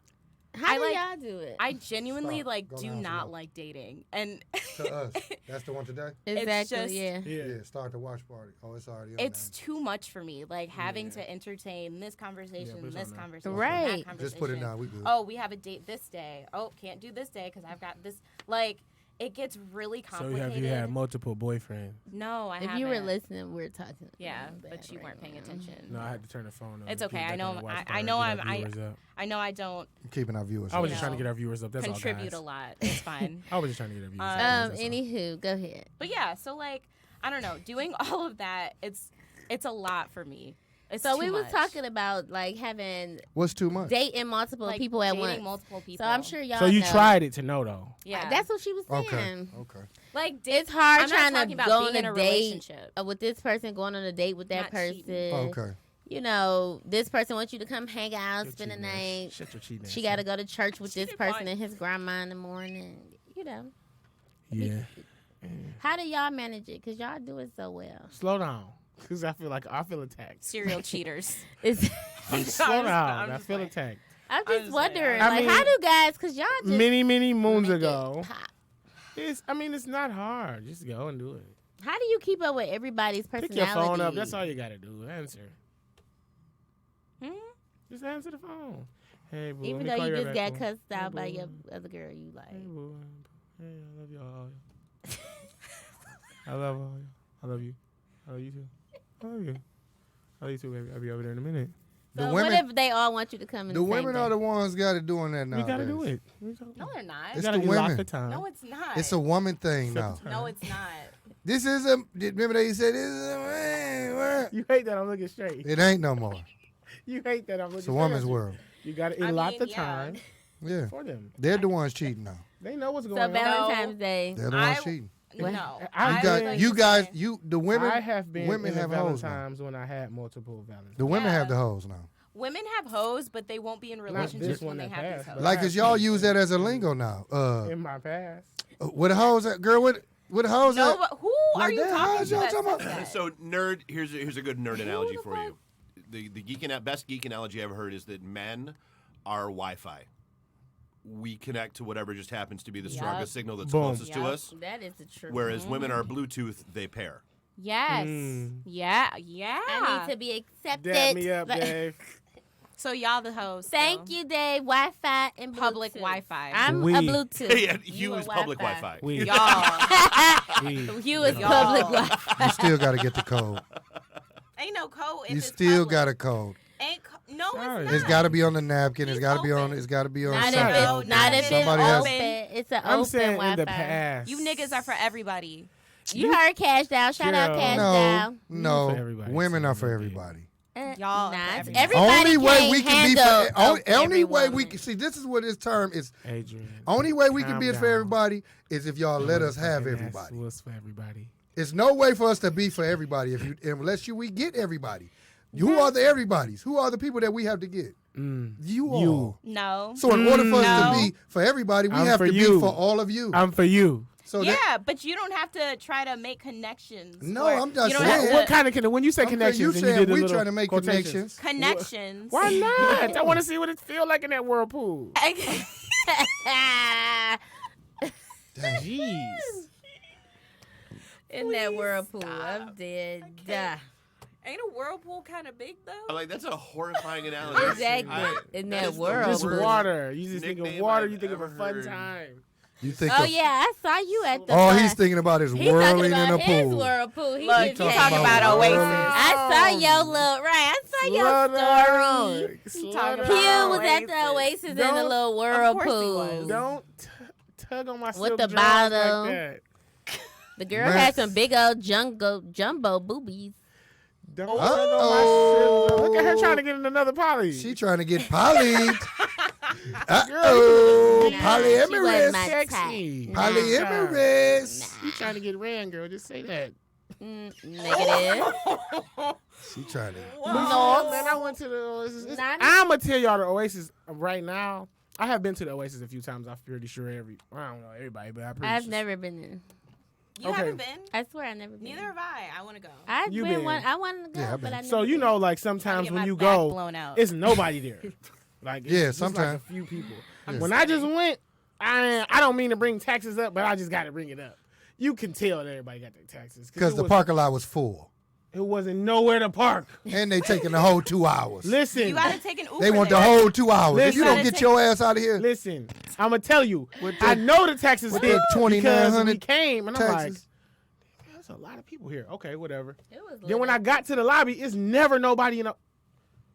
How I do like- y'all do it? I genuinely Stop. like Go do down some not more. like dating, and To us. That's the one today? exactly. just- Yeah. Yeah. Yeah, start the watch party. Oh, it's already on it's now. too much for me. Like having Yeah. to entertain this conversation, but it's this on there. conversation, Right. that conversation. Just put it down. We good. Oh, we have a date this day. Oh, can't do this day because I've got this. Like, it gets really So complicated. have you had multiple boyfriends? No, I If haven't. you were listening, we're talking. Yeah, about but you right weren't paying now. attention. No, I had to turn the phone on. It's to get okay. I back know- on the watch I party, know get I'm- our viewers up. I know I don't I'm keeping our viewers. I was you just trying to know, get our viewers up. That's contribute a all, guys. lot. It's fine. I was just trying to get our viewers up. That's all. Anywho, go ahead. But yeah, so like, I don't know, doing all of that, it's a lot for me. It's So too we was much. talking about like having What's too much? dating multiple Like, people at dating once. multiple people. So I'm sure y'all. So you know. tried it to know though. Yeah, That's what she was saying. Okay. Okay. like It's hard I'm not trying talking to about go being on in a a date relationship. with this person, going on a date with that Not person. cheating. Okay. You know, this person wants you to come hang out, Your spend the cheating ass. night. Shut your cheating She ass got to up. go to church with this Cheating person fine. and his grandma in the morning. You know, Yeah. how do y'all manage it? Cause y'all do it so well. Slow down, cause I feel attacked. serial cheaters. It's, Slow down. I'm I just feel playing. attacked. I'm I'm just just wondering, saying. I like, mean, how do guys? Cause y'all just Many moons make it ago. pop. It's not hard. Just go and do it. How do you keep up with everybody's Pick personality? your phone up. That's all you gotta do. Answer. Hmm? Just answer the phone. Hey, boo. Even let me though call you right just back, got boo. cussed out Hey, by boo. your other girl, you like. Hey, boo. Hey, I love y'all. I love all y'all. I love you. I love you too. I love you. I love you too, baby. I'll be over there in a minute. The So women- what if they all want you to come in The the same women day? are the ones got it doing that now. We gotta do it. We No, they're not. It's gotta the get locked women. the time. No, it's not. It's a woman thing Set now. the time. No, it's not. This is a. Remember they said this is a man. You hate that I'm looking straight. It ain't no more. You hate that I'm looking It's a straight. woman's at you. world. You got to I allot mean, the yeah. time Yeah, for them. they're the ones cheating now. They know what's going So on. Valentine's Day. They're the ones I- cheating. No. I You got- would like you to guys, say- the women. I have been women in have the hoes now. Valentimes when I had multiple Valentines. The women Yeah. have the hoes now. Women have hoes, but they won't be in relationships this when one they that have these passed, hoes. but- Like, cause y'all use that as a lingo now. In my past. Where the hoes at, girl? What the hoes No, at? but who are Like you that, talking how's to? y'all that talking says about- that? So nerd, here's a good nerd analogy for you. The best geek analogy I ever heard is that men are Wi-Fi. We connect to whatever just happens to be the Yup. strongest signal that's Boom. closest to Yup, us. That is the truth. Whereas women are Bluetooth, they pair. Yes. Yeah. I need to be accepted. Dab me up, Dave. So y'all the hoes. Thank you, Dave. Wi-Fi and Bluetooth. Public Wi-Fi. I'm We. a Bluetooth. Yeah, you is public Wi-Fi. We. Y'all. You is Y'all. public Wi-Fi. You still got to get the code. Ain't no code. If You it's still public. got a code. No, Sorry. it's It's not. got to be on the napkin. It's He's got to be on. open. It's got to be on. Not if something. No, it's not if it's Somebody has- open. It's an I'm open saying Wi-Fi. in the past. You niggas are for everybody. You heard Cash Down. Shout out Girl. Cash No, Down. no. For everybody. Women are for everybody. Y'all are for Not everybody. everybody Only way can't we can be handle for only every way we woman. can see. This is what this term is. Adrian. Only way we can calm be it for down. everybody is if y'all let us have Motherfucking everybody. ass was for everybody. It's no way for us to be for everybody unless we get everybody. Who are the everybody's? Who are the people that we have to get? You all. You. No. So in order for us No. to be for everybody, we I'm have for to you. be for all of you. I'm for you. So Yeah, that, but you don't have to try to make connections. No, or I'm just you don't saying. have to- What kind of when you say I'm saying connections? you and saying did the we little trying to make quotations. Connections. Why not? I want to see what it feel like in that whirlpool. Jeez. In that whirlpool, I'm dead. Duh. Ain't a whirlpool kind of big though? Like that's a horrifying analogy. Exactly. In that is the world. Just worst water. You just think of nickname water. I've You think of a ever fun heard. time. you think Oh of, yeah, I saw you at the. all fun. he's thinking about is He's whirling talking about in a his pool. whirlpool. He Look, just you talking had- talking about whirling. Oasis. I saw your little right. I saw your story. Slow talking down. about- Pew was at the Oasis. Oasis in the Don't- little Of course he whirlpool. was. Don't tug on my With silk the drawers bottle. like that. The girl Man. had some big old jumbo boobies. Don't tug on my silk. Look at her trying to get in another poly. She trying to get polyed. Nah, She Polyamorous. wasn't my Sexy. type. Polyamorous. You trying to get ran, girl? Just say that. Negative. She trying to. No, man, I went to the Oasis. Not- I'm gonna tell y'all the Oasis right now. I have been to the Oasis a few times. I'm pretty sure I don't know everybody, but I'm pretty I've sure. never been there. You Okay. haven't been? I swear I never been. Neither have I. I want to go. I've You been been. one. I wanted to go, Yeah, I've but I been. never So you been. know, like Trying to sometimes get when my you back go, blown out. it's nobody there. Like it's Yeah, just like sometimes. a few people. Yeah. When I just went, I don't mean to bring taxes up, but I just got to bring it up. You can tell that everybody got their taxes Because it the was- parking lot was full. It wasn't nowhere to park. And they taking the whole 2 hours. Listen, You got to take an Uber They want the there. whole 2 hours. If you Listen. don't get your ass out of here, listen. I'm gonna tell you. With I the- know the taxes with hit the because we 2,900 came, and I'm like, taxes. there's a lot of people here. Okay, whatever. It was Then when lit I got to the lobby, it's never nobody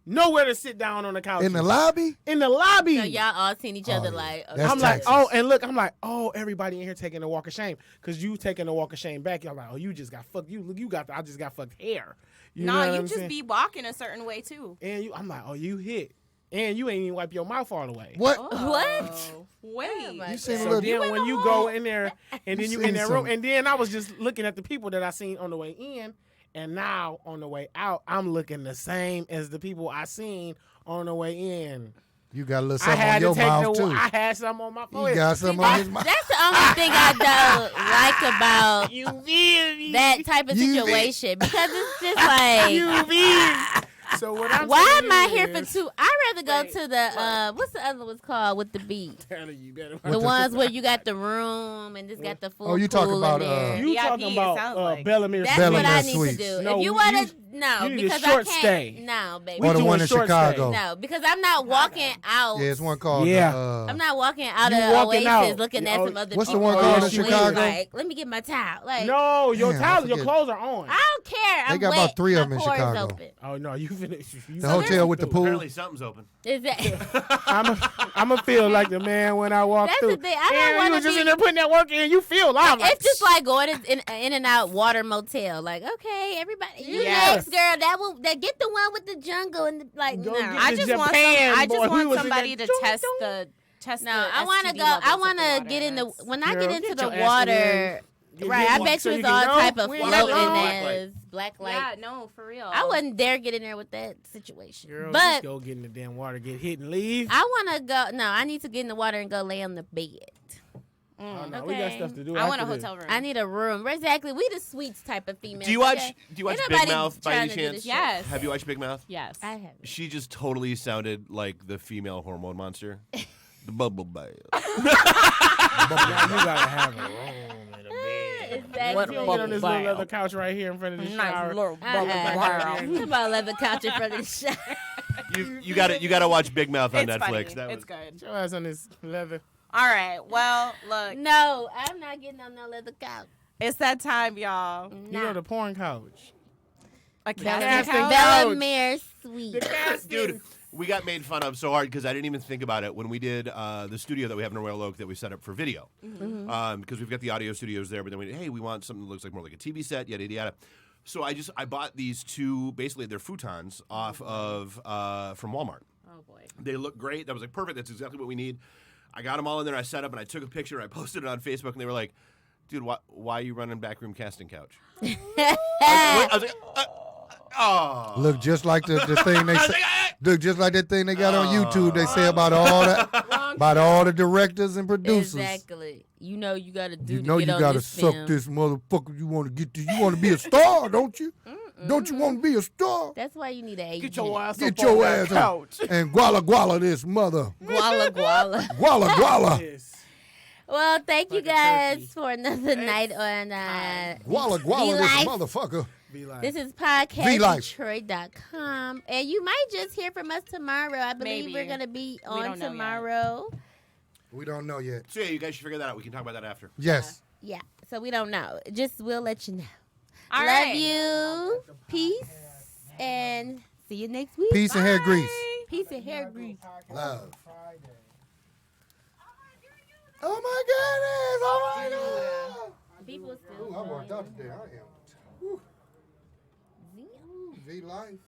nowhere to sit down on the couch. in the lobby, In the lobby. So y'all all seen each other yeah. like. Okay. That's I'm like, taxes. I'm like, everybody in here taking a walk of shame because you taking a walk of shame back. You're like, you just got fucked. I just got fucked hair. You know Nah, what you I'm just saying? be walking a certain way too. And I'm like, you hit, and you ain't even wipe your mouth all the way. what? What? Wait. my You seen a So little? then when you go in there, and then you in seen that room, some- and then I was just looking at the people that I seen on the way in, and now on the way out, I'm looking the same as the people I seen on the way in. You got a little I something on had to your take mouth too. I had some on my He forehead. got something on his mouth. That's the only thing I don't like about You feel me? that type of You- situation because it's just like. You feel me? So what I'm Why saying am I here for is- two? I'd rather go Wait, to the what's the other one's called with the beat? Telling you better. The ones where you got the room and just got the full Oh, you talking pool about, in there. You VIP, talking it about sounds like. Bellamere That's Suites. what I Bellamere need Suites. to do. No, if you want to No, You need a because short I can't. stay. No, baby. We Or the doing one in short Chicago. No, because I'm not walking out. Yeah, it's one called. Yeah. I'm not walking out You of walking Oasis out. looking Yeah, at oh, some other what's the people. one called in with, Chicago? Like, let me get my towel. Like, No, your Damn, I towel, your forget. clothes are on. I don't care. They I'm got wet. about 3 of them My in pores Chicago. Open. Oh no, you finished. The hotel with the pool. Apparently something's open. Is that? I'ma feel like the man when I walk That's through. the thing. I don't And you wanna was just be- in there putting that work in. You feel live. It's just like going in and out water motel. Like, okay, everybody, you Yeah. next, girl. That get the one with the jungle and the, like. Go No, get I the just want Japan I boy. just We want was in somebody there, to dong, test dong. the test. no. the I want to STD go. I levels of want the to water. get in the That's- when I Girl, get into get the your ass in there. water. Get Right, I your- bet so you you it's can all know type of when floating you're on. as black light. Yeah, no, for real. I wouldn't dare get in there with that situation. Girl, but just go get in the damn water, get hit and leave. I want to go. No, I need to get in the water and go lay on the bed. Oh, no, we got okay. stuff to do. I want a after this. hotel room. I need a room. Exactly. We the sweets type of female. Do you watch okay? Do you watch Ain't Big nobody Mouth by trying any to do chance? this shit. Yes. Have you watched Big Mouth? Yes. I have. She just totally sounded like the female hormone monster. The bubble bath. Now you gotta have a room and a bed. Exactly. You don't get on this little leather couch right here in front of the shower. Talk about leather couch in front of the shower. You gotta watch Big Mouth on It's Netflix. funny. That was, It's good. Your ass on this leather. All right. Well, look, No, I'm not getting on no leather couch. it's that time, y'all. You know the porn couch. A casting casting couch. couch. Bellamere Suite. The casting. dude. We got made fun of so hard because I didn't even think about it when we did the studio that we have in Royal Oak that we set up for video. Because we've got the audio studios there, but then we want something that looks like more like a TV set, yada yada yada. So I bought these two, basically they're futons off of from Walmart. Oh boy. They look great. That was like perfect. That's exactly what we need. I got them all in there. I set up and I took a picture and I posted it on Facebook and they were like, "Dude, why are you running backroom casting couch?" I was like, oh. Look just like the thing they say. Look just like that thing they got on YouTube. They say about all the directors and producers. Exactly. You know you gotta do. You know to you get on gotta this suck film. this motherfucker. You want to get this. You want to be a star, don't you? Don't you want to be a star? That's why you need an agent. Get your ass Get up on your that ass couch. up and guala this mother. Guala guala. Guala. Yes. Well, thank you Like a guys turkey. for another night on. Guala this VLife. motherfucker. Be like, This is VLife. PodcastDetroit.com. And you might just hear from us tomorrow. I believe Maybe. we're going to be on don't know yet. tomorrow. We don't know yet. So yeah, you guys should figure that out. We can talk about that after. Yes. Yeah. So we don't know. Just we'll let you know. All Love right. you. Peace. And see you next week. Peace and hair grease. Peace and hair grease. Love. Oh my goodness! Oh my god! People still. Ooh, I worked out today. I am. Damn. V Life.